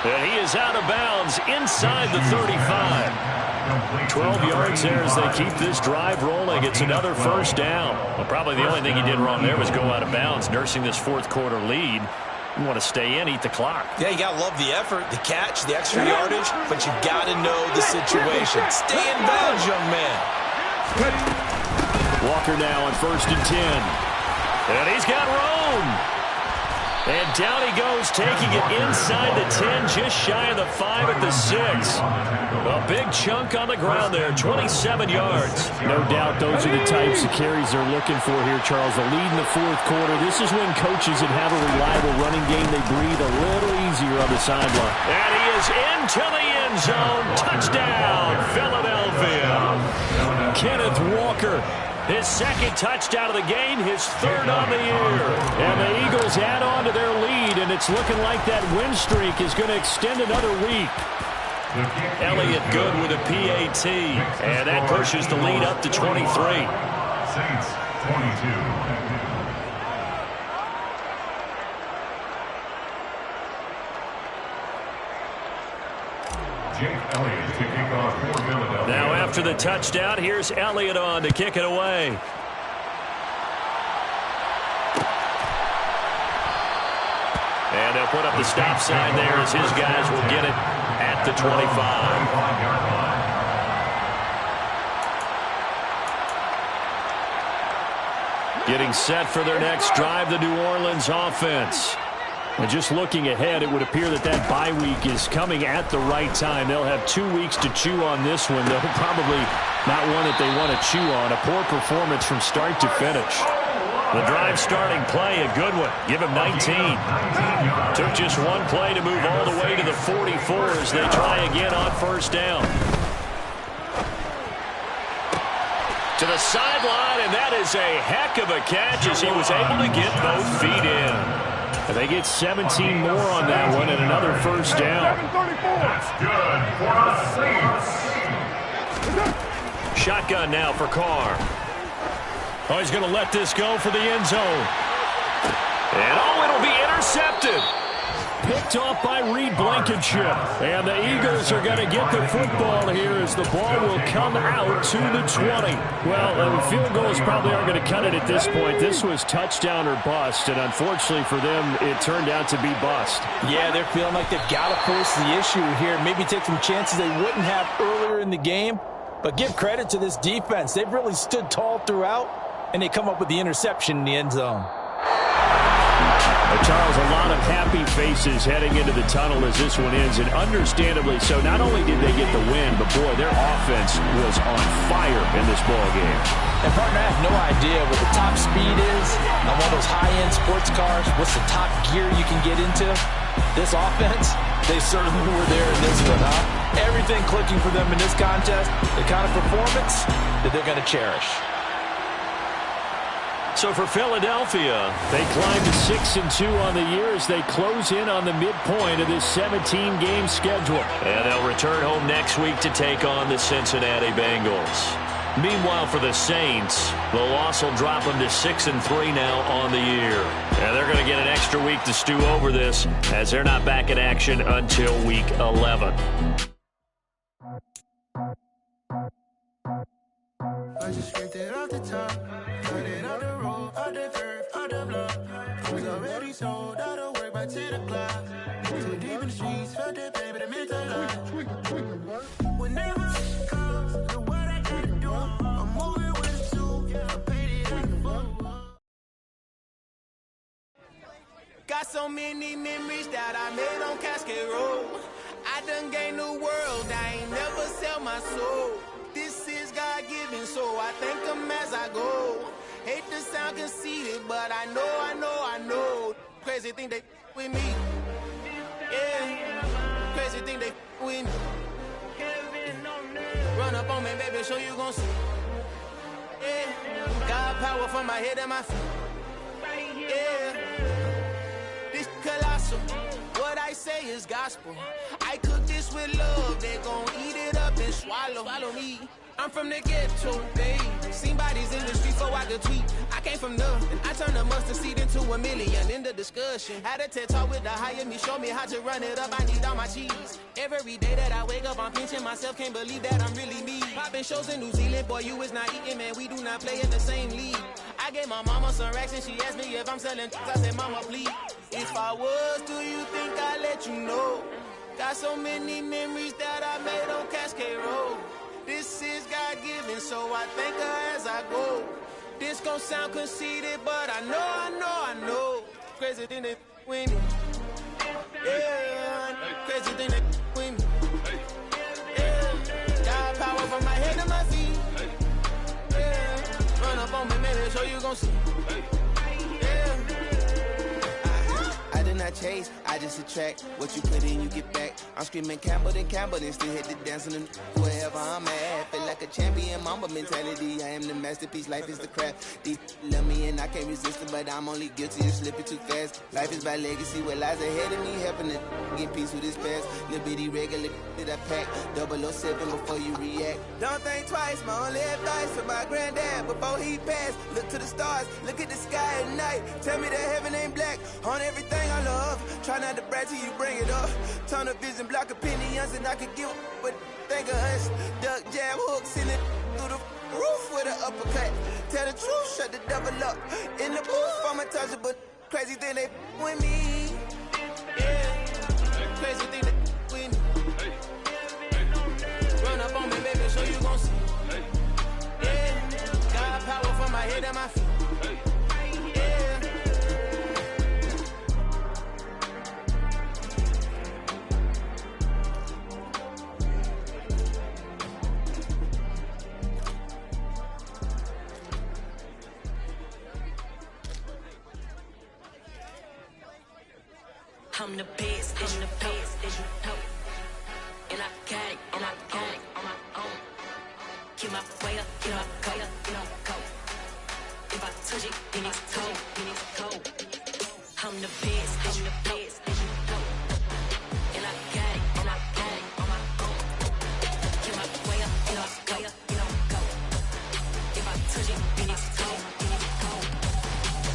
And he is out of bounds inside the 35. 12 yards there as they keep this drive rolling. It's another first down. Well, probably the only thing he did wrong there was go out of bounds, nursing this fourth quarter lead. You want to stay in, eat the clock. Yeah, you got to love the effort, the catch, the extra yardage, but you got to know the situation. Stay in bounds, young man. Walker now on 1st and 10. And he's got room. And down he goes, taking it inside the 10, just shy of the 5 at the 6. A big chunk on the ground there, 27 yards. No doubt those are the types of carries they're looking for here, Charles. The lead in the fourth quarter. This is when coaches that have a reliable running game, they breathe a little easier on the sideline. And he is into the end zone. Touchdown, Philadelphia. Kenneth Walker. His 2nd touchdown of the game, his 3rd on the year. And the Eagles add on to their lead, and it's looking like that win streak is going to extend another week. Elliott good with a PAT, and that pushes the lead up to 23. Saints, 22. Now after the touchdown, here's Elliott on to kick it away. And they'll put up the stop sign there as his guys will get it at the 25. Getting set for their next drive, the New Orleans offense. And just looking ahead, it would appear that that bye week is coming at the right time. They'll have 2 weeks to chew on this one. They'll probably not one that they want to chew on. A poor performance from start to finish. The drive starting play, a good one. Give him 19. Took just one play to move all the way to the 44 as they try again on 1st down. To the sideline, and that is a heck of a catch as he was able to get both feet in. And they get 17 more on that one and another first down. That's good for the Saints. Shotgun now for Carr. Oh, he's going to let this go for the end zone. And oh, it'll be intercepted. Picked off by Reed Blankenship. And the Eagles are going to get the football here as the ball will come out to the 20. Well, the field goals probably aren't going to cut it at this point. This was touchdown or bust, and unfortunately for them, it turned out to be bust. Yeah, they're feeling like they've got to force the issue here. Maybe take some chances they wouldn't have earlier in the game. But give credit to this defense. They've really stood tall throughout, and they come up with the interception in the end zone. Charles, a lot of happy faces heading into the tunnel as this one ends, and understandably so. Not only did they get the win, but, boy, their offense was on fire in this ball game. And, partner, I have no idea what the top speed is on one of those high-end sports cars. What's the top gear you can get into? This offense, they certainly were there in this one, huh? Everything clicking for them in this contest, the kind of performance that they're going to cherish. So for Philadelphia, they climb to 6-2 on the year as they close in on the midpoint of this 17-game schedule. And they'll return home next week to take on the Cincinnati Bengals. Meanwhile, for the Saints, the loss will drop them to 6-3 now on the year. And they're going to get an extra week to stew over this as they're not back in action until week 11. I just scraped it off the top, put it on the road, on the curve, on the block. Was already sold, out of work by 10 o'clock. Too deep in the streets, felt that pain, but it meant a lot. Whenever it comes to what I gotta do, I'm moving with a suit, I'm painted like a fool. Got so many memories that I made on Cascade Road. I done gained the world, I ain't never sell my soul. This is God-given, so I thank him as I go. Hate to sound conceited, but I know. Crazy thing they with me. Yeah, crazy thing they with me. Run up on me, baby, show you gon' see. Yeah, God power from my head and my feet. Yeah, this colossal. What I say is gospel. I cook this with love. They gon' eat it up and swallow me. I'm from the ghetto, babe. Seen bodies in the street before I could tweet. I came from nothing. I turned a mustard seed into a million. In the discussion, had a TED talk with the higher me. Show me how to run it up. I need all my cheese. Every day that I wake up, I'm pinching myself. Can't believe that I'm really me. Popping shows in New Zealand, boy, you is not eating, man. We do not play in the same league. I gave my mama some racks and she asked me if I'm selling. I said, mama, please. If I was, do you think I'd let you know? Got so many memories that I made on Cascade Road. This is God-given, so I thank her as I go. This gon' sound conceited, but I know. Crazy thing they with me. Yeah, crazy thing they with me. Yeah, got power from my head to my feet. Yeah, run up on me, maybe show you gon' see. I did not chase, I just attract. What you put in, you get back. I'm screaming Campbell, then still hit the dance on wherever I'm at. Feel like a champion, mamba mentality. I am the masterpiece, life is the craft. These love me and I can't resist it, but I'm only guilty of slipping too fast. Life is by legacy, what lies ahead of me, helping to get peace with this past. Little bitty regular that I pack, 007 before you react. Don't think twice, my only advice for my granddad before he passed. Look to the stars, look at the sky at night. Tell me that heaven ain't black on everything I love. Try not to brag till you bring it up. Tunnel vision, block opinions, and I could give but think of us. Duck jab hooks in it through the roof with an uppercut. Tell the truth, shut the devil up. In the booth, I'm untouchable. Crazy thing they with me. Yeah, crazy thing they with me. Run up on me, baby, show you gon' see. Yeah, got power from my head and my feet. I'm the best, as you know. And I got it on my own. Get my way up, get my go. If I touch it, then it's cold. I'm the best, as you know. And I got it on my own. Get my way up, get my go. If I touch it, then it's cold.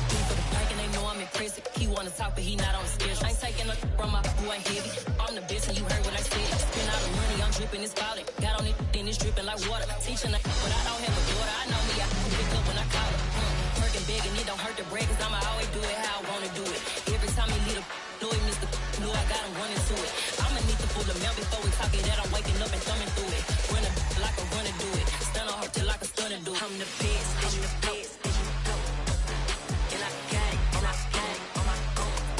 He for the bank and they know I'm impressive. He wanna talk, but he not on the schedule. I ain't taking nothing from my boy heavy. I'm the best and you heard what I said. Spend all the money, I'm dripping, it's spouting. Got on it, then it's dripping like water. Teaching but I don't have a daughter. I know me, I can pick up when I call her. Working big and it don't hurt to break, cause I'ma always do it how I wanna do it. Every time he lead a know he missed the know I got him running to it. I'ma need to pull the mail before we talk it that I'm waking up and thumbing through it. Run a like a runner do it. Stun on her till like a stunner do it. I'm the best, I'm the best. And I got it on my own.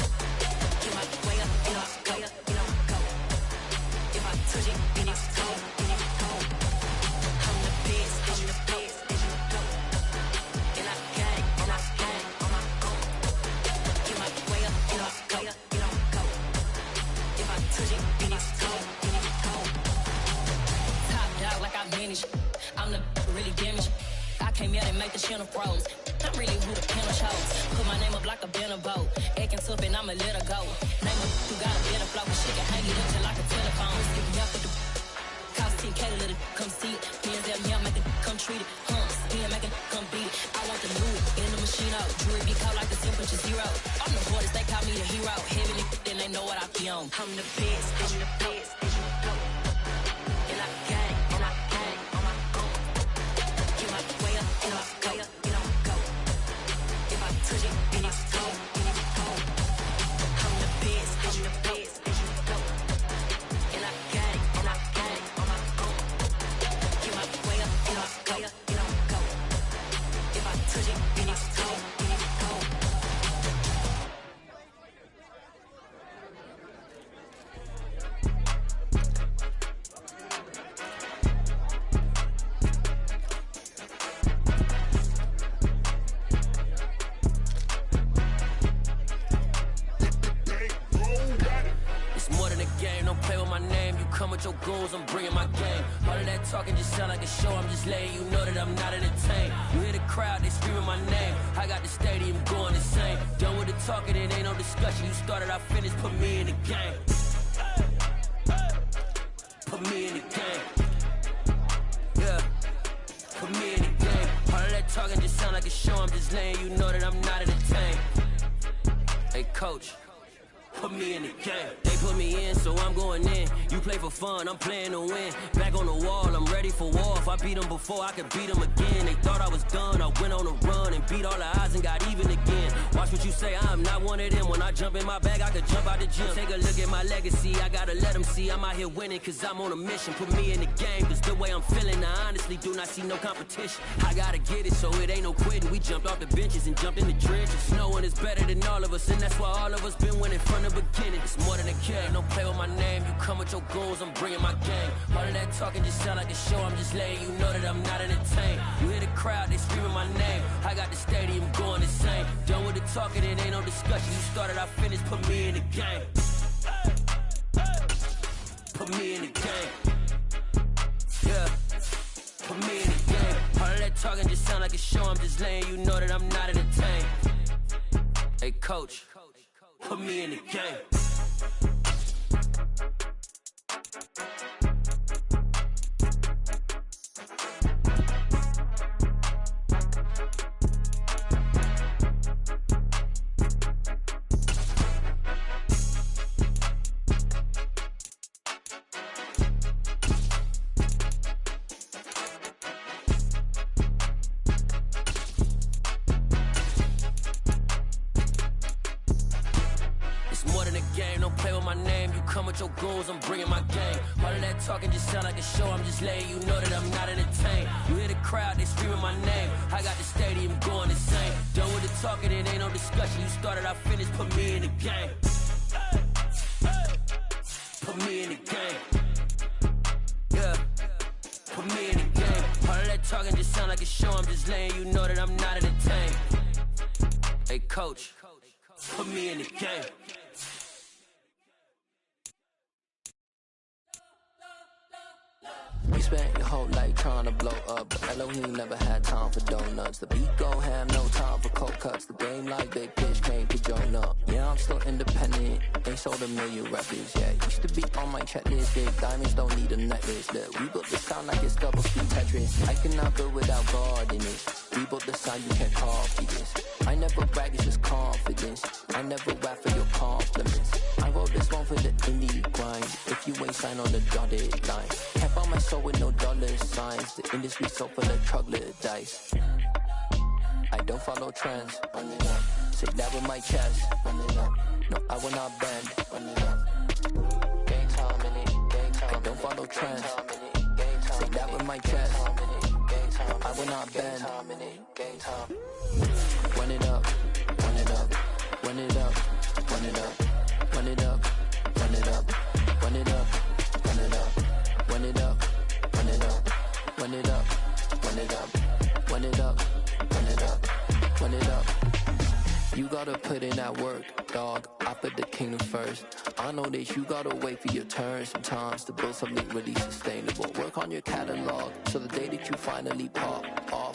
make the channel froze. I'm really who the panel shows. Put my name up like a banner boat. Acting tough and I'ma let her go. Name up who got a better flow, but she can hang it up just like a telephone. If you have to cost 10K to let it come see it. Hands down here, make it come treat it. Spin, make it come beat it. I want the new in the machine out. Jewelry be cold like the temperature 0. I'm the hardest, they call me the hero. Heaven and then they know what I be on. I'm the best, I'm the best, and you know. And I got it, and I got it on my own. Get my way up, get my way up, get on go. If I touch it, then it's cold, then it's cold. I'm the best, I'm the best, and you know. And I got it, and I got it on my own. Get my way up, get my way up, get on go. If I touch it, then it's cold, then it's cold. It's more than a game, don't play with my name. You come with your goons, I'm bringing my game. All of that talking just sound like a show, I'm just letting you know that I'm not entertained. You hear the crowd, they screaming my name. I got the stadium going insane. Done with the talking, it ain't no discussion. You started, I finished, put me in the game. Put me in the game. Yeah, put me in the game. All of that talking just sound like a show, I'm just letting you know that I'm not entertained. Hey coach, put me in the game. They put me in, so I'm going in. You play for fun, I'm playing to win. Back on the wall, I'm ready for war. If I beat them before, I could beat them again. They thought I was done, I went on a run and beat all the odds and got even again. Watch what you say, I'm not one of them. When I jump in my bag, I could jump out the gym. Take a look at my legacy, I gotta let them see I'm out here winning, cause I'm on a mission. Put me in the game, cause the way I'm feeling, I honestly do not see no competition. I gotta get it, so it ain't no quitting. We jumped off the benches and jumped in the trenches. No one is better than all of us, and that's why all of us been winning from the beginning. It's more than a game, don't play with my name. You come with your goons, I'm bringing my game. All of that talking just sound like a show, I'm just letting you know that I'm not entertained. You hear the crowd, they screaming my name. I got the stadium going insane. Done with the talking, it ain't no discussion. You started, I finished, put me in the game. Put me in the game. Yeah, put me in the game. All of that talking just sound like a show, I'm just letting you know that I'm not entertained. Hey coach, put me in the game. Your goals, I'm bringing my game. All of that talking just sound like a show, I'm just letting you know that I'm not entertained. You hear the crowd, they screaming my name. I got the stadium going insane. Done with the talking, it ain't no discussion. You started, I finished, put me in the game. Put me in the game. Yeah, put me in the game. All of that talking just sound like a show, I'm just letting you know that I'm not entertained. Hey coach, put me in the game. We spent your whole life trying to blow up, but Elohim never had time for donuts. The beat go ham, no time for cold cuts. The game like Big Fish came to join up. Yeah, I'm still independent, ain't sold a million records yet. Used to be on my checklist, big diamonds don't need a necklace. Look, we built the sound like it's double speed Tetris. I cannot build without God in it. We built the sound, you can't copy this. I never brag, it's just confidence. I never rap for your compliments. I wrote this one for the indie grind. If you ain't signed on the dotted line, kept on my soul with no dollar signs. The industry so full of troglodytes. I don't follow trends. Run it up. Say that with my chest. Run it up. No, I will not bend. Run it up. Gang time in it. Gang time. I don't follow trends. Say that with my chest. I will not bend. Gang time. Run it up. Run it up. Run it up. Run it up. Run it up. Run it up. Run it up. Run it up. Run it up. Run it up. Run it up. Run it up. Run it up. Run it up. Run it up. You gotta put in that work, dog. I put the kingdom first. I know that you gotta wait for your turn sometimes to build something really sustainable. Work on your catalog, so the day that you finally pop off,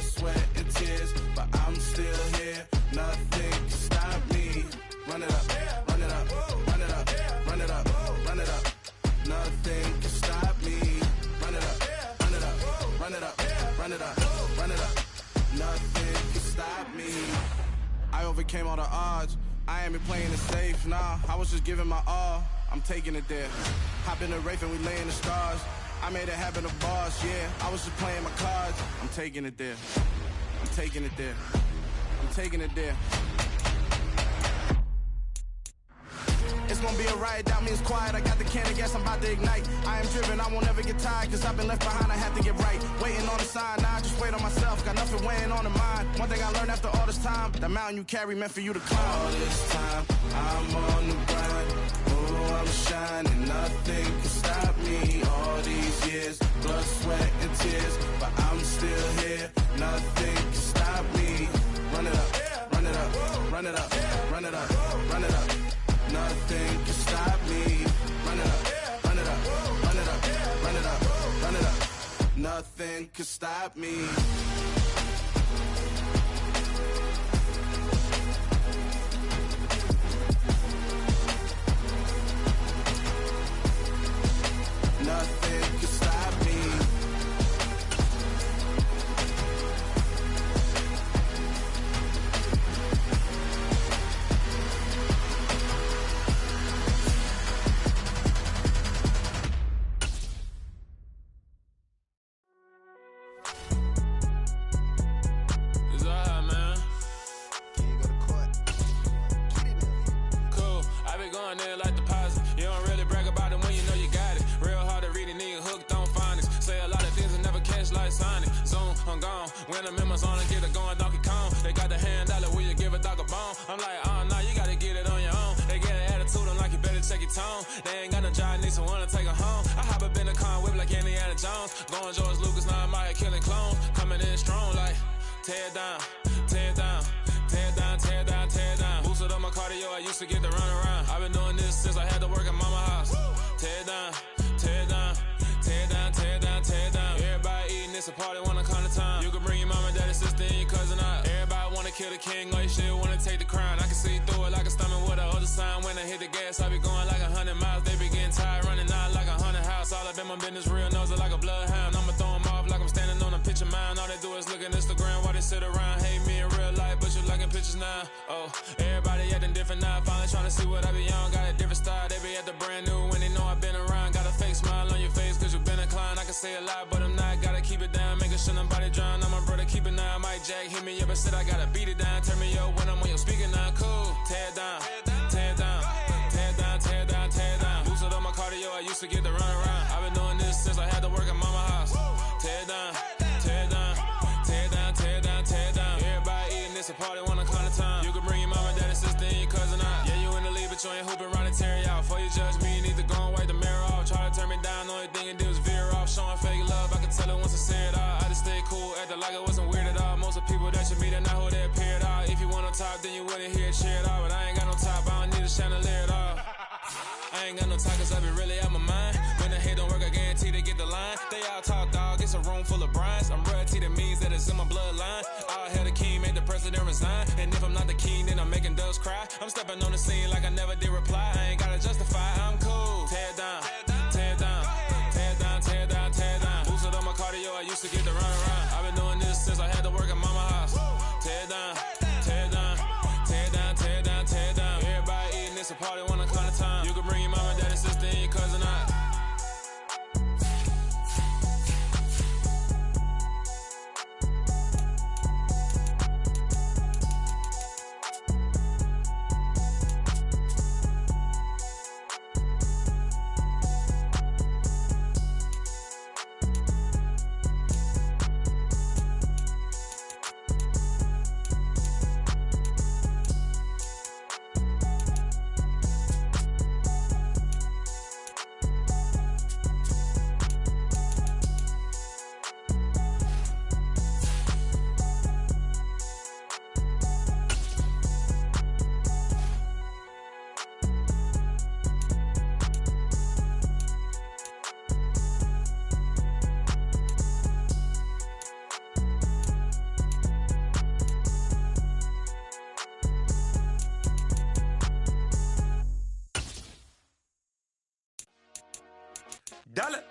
blood, sweat, and tears, but I'm still here. Nothing can stop me. Run it up, run it up, run it up, run it up, run it up. Nothing can stop me. Run it up, run it up, run it up, run it up, run it up. Nothing can stop me. I overcame all the odds. I ain't been playing it safe, nah. I was just giving my all. I'm taking it there. Hop in the Wraith and we lay in the stars. I made it happen to boss, yeah. I was just playing my cards. I'm taking it there. I'm taking it there. I'm taking it there. It's gonna be a riot, doubt me it's quiet. I got the can of gas, I'm about to ignite. I am driven, I won't ever get tired, cause I've been left behind, I have to get right. Waiting on the sign, now I just wait on myself. Got nothing weighing on the mind. One thing I learned after all this time, that mountain you carry meant for you to climb. All this time, I'm on the grind. Oh, I'm shining, nothing can stop me. All these years, blood, sweat, and tears, but I'm still here. Nothing can stop me. Run it up, run it up, run it up, run it up, run it up. Nothing can stop me. Run it up, run it up, run it up, run it up, run it up. Nothing can stop me. Nothing can stop me. When I'm in my zone, I get it going Donkey Kong. They got the hand dollar, will you give a dog a bone? I'm like, oh no, you gotta get it on your own. They get an attitude, I'm like, you better check your tone. They ain't got no job, need someone to take her home. I hop up in the car, whip like Indiana Jones. Going George Lucas, now I'm out here killing clones. Coming in strong, like, tear down, tear down, tear down, tear down, tear down. Boosted up my cardio, I used to get to run around. I've been doing this since I had to work at mama house. Tear down, tear down, tear down, tear down, tear down. Everybody eating, it's a party, wanna come to time. You can bring your mama, daddy, sister, and your cousin out. Everybody wanna kill the king, or you shit wanna take the crown. I can see through it like a stomach with a other sign. When I hit the gas, I be going like 100 miles. They be getting tired, running out like 100 house. All up in my business, real nose like a bloodhound. I'ma throw them off like I'm standing on a picture mound. All they do is look at Instagram while they sit around. Hate me in real life, but you liking pictures now. Oh, everybody acting different now. Finally trying to see what I be on. Got a different style, they be at the brand new when they know I've been around. Got a fake smile on your face, cause you been inclined. I can say a lot, but I'm not. Gotta keep it down, making sure nobody drown. I'm my brother, keep it now. Mike Jack hit me up and said I gotta beat it down. Turn me up when I'm on your speaker now. Cool, tear down, tear down, tear down, tear down, tear down. Boosted up my cardio, I used to get to run around. I've been doing this since I had to work at mama house. Tear down, tear down, tear down, tear down, tear down. Everybody eating, it's a party, wanna come to time. You can bring your mama, daddy, sister, and your cousin out. Yeah, you in the lead, but you ain't hooping around and tear out. Before you judge me, you need to go and wipe the mirror off. Try to turn me down, only thing you did was veer off. Showing fake love, I can tell it once I say it all. I just stay cool, acting like it wasn't weird at all. Most of the people that you meet are not who they appear at all. If you want on top, then you wouldn't hear it cheer at all. But I ain't got no top, I don't need a chandelier at all. I ain't got no talk, cause I be really out my mind. When the head don't work, I guarantee they get the line. They all talk, dog, it's a room full of brinds. I'm royalty, that means that it's in my bloodline. All hell the king, made the president resign. And if I'm not the king, then I'm making doves cry. I'm stepping on the scene like I never did reply. I ain't gotta justify, I'm cool. Tear down, tear down, tear down, tear down, tear down. Boosted up my cardio, I used to get to run around. I've been doing this since I had to work at mama house. Tear down, tear down, tear down, tear down, tear down. Everybody eating, it's a party, wanna come to time. You can bring your mama, daddy, sister, and your cousin out. Dollar.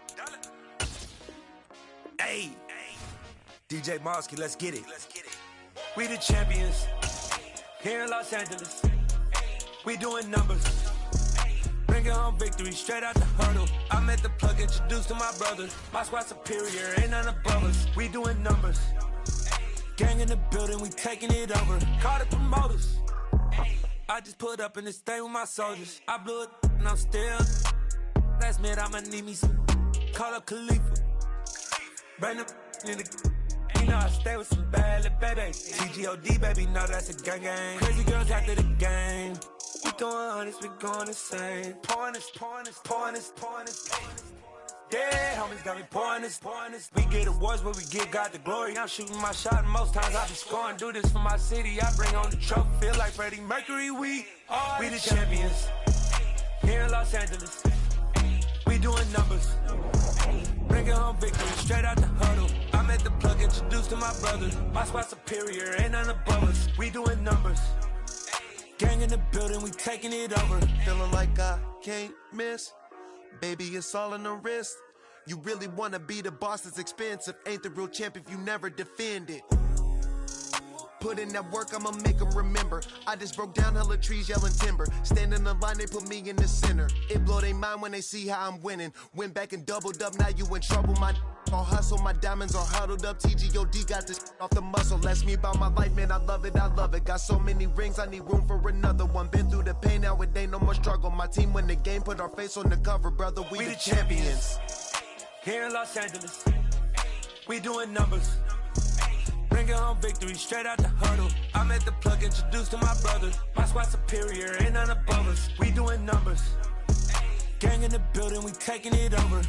Hey. DJ Mosky, let's get it. We the champions. Here in Los Angeles. We doing numbers. Bringing home victory straight out the hurdle. I met the plug, introduced to my brother. My squad superior, ain't none above us. We doing numbers. Gang in the building, we taking it over. Call the promoters. I just put up in this thing with my soldiers. I blew it and I'm still. Last minute I'ma need me some. Call up Khalifa. Bring them in the. You know I stay with some bad little baby. TGOD baby, know that's a gang gang. Crazy girls after the game. We going honest, we going insane. Pouring this. Yeah, homies got me pouring this. We get awards, but we give God the glory. I'm shooting my shot, and most times I be scoring. Do this for my city, I bring on the trophy. Feel like Freddie Mercury, we the champions. Here in Los Angeles, we doing numbers. Bringing home victory straight out the huddle. I met the plug, introduced to my brother. My squad superior, ain't none above us. We doing numbers. Gang in the building, we taking it over. Feeling like I can't miss. Baby, it's all in the wrist. You really wanna be the boss, it's expensive. Ain't the real champ if you never defend it. Put in that work, I'ma make them remember. I just broke down hella trees, yelling timber. Stand in the line, they put me in the center. It blow their mind when they see how I'm winning. Went back and doubled up, now you in trouble. My all hustle, my diamonds are huddled up. TGOD got this off the muscle. Ask me about my life, man, I love it. Got so many rings, I need room for another one. Been through the pain, now it ain't no more struggle. My team win the game, put our face on the cover, brother. We the champions. Here in Los Angeles, we doing numbers. Bringing home victory straight out the huddle. I met the plug, introduced to my brother. My squad superior, ain't none above us. We doing numbers. Gang in the building, we taking it over.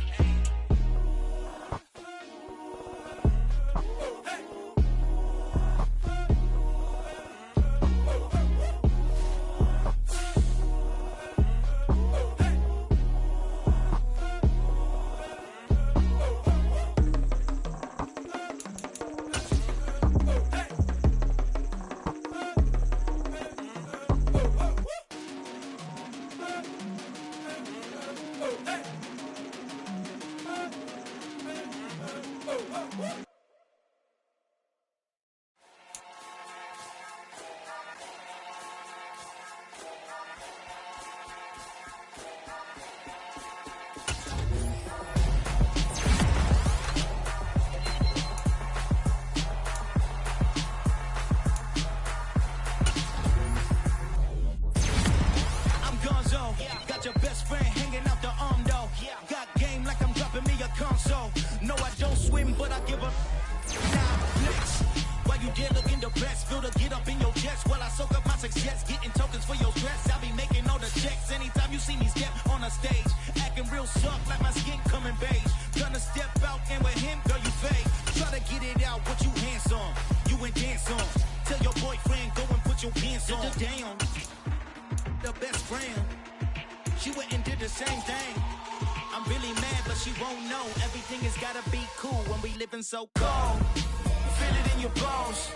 So cold, feel it in your bones.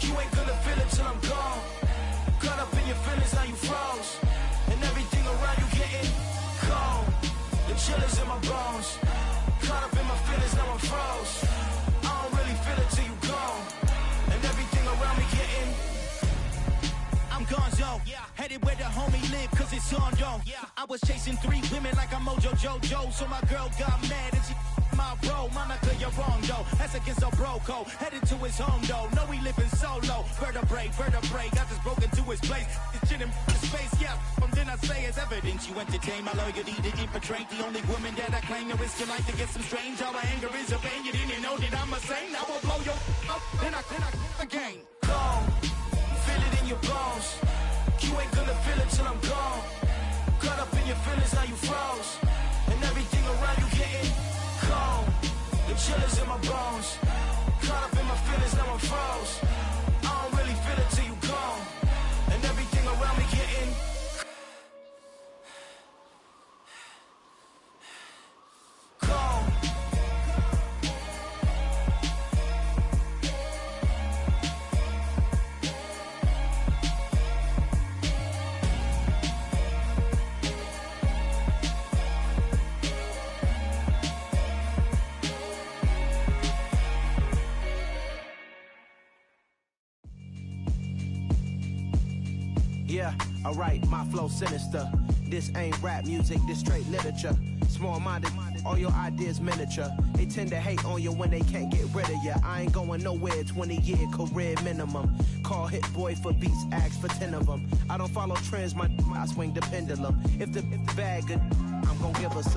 You ain't gonna feel it till I'm gone. Caught up in your feelings, now you froze. And everything around you getting cold. The chill is in my bones. Caught up in my feelings, now I'm froze. I don't really feel it till you gone. And everything around me getting I'm gonzo, headed where the homie live, cause it's on, yo. I was chasing 3 women like I'm Mojo Jojo. So my girl got mad and she my bro, Monica, you're wrong, though. That's against a bro code. Headed to his home, though. No, he living solo. Vertebrae. Got just broken to his place. It's shit in his face, yeah. From then I say it's evidence. You entertain my loyalty to infiltrate. The only woman that I claim to risk your life to get some strange. All my anger is a pain. You didn't know that I'm a saint. I will blow your up. Then I again. Cold. Feel it in your bones. You ain't gonna feel it till I'm gone. Caught up in your feelings, now you froze. And everything around you getting cold. The chill is in my bones. Caught up in my feelings, now I'm froze. I don't really feel it till you gone. And everything around me getting cold. Yeah, alright, my flow sinister. This ain't rap music, this straight literature. Small-minded, all your ideas miniature. They tend to hate on you when they can't get rid of you. I ain't going nowhere, 20-year career minimum. Call Hit Boy for beats, ask for 10 of them. I don't follow trends, I swing the pendulum. If the bag good, I'm gonna give us some.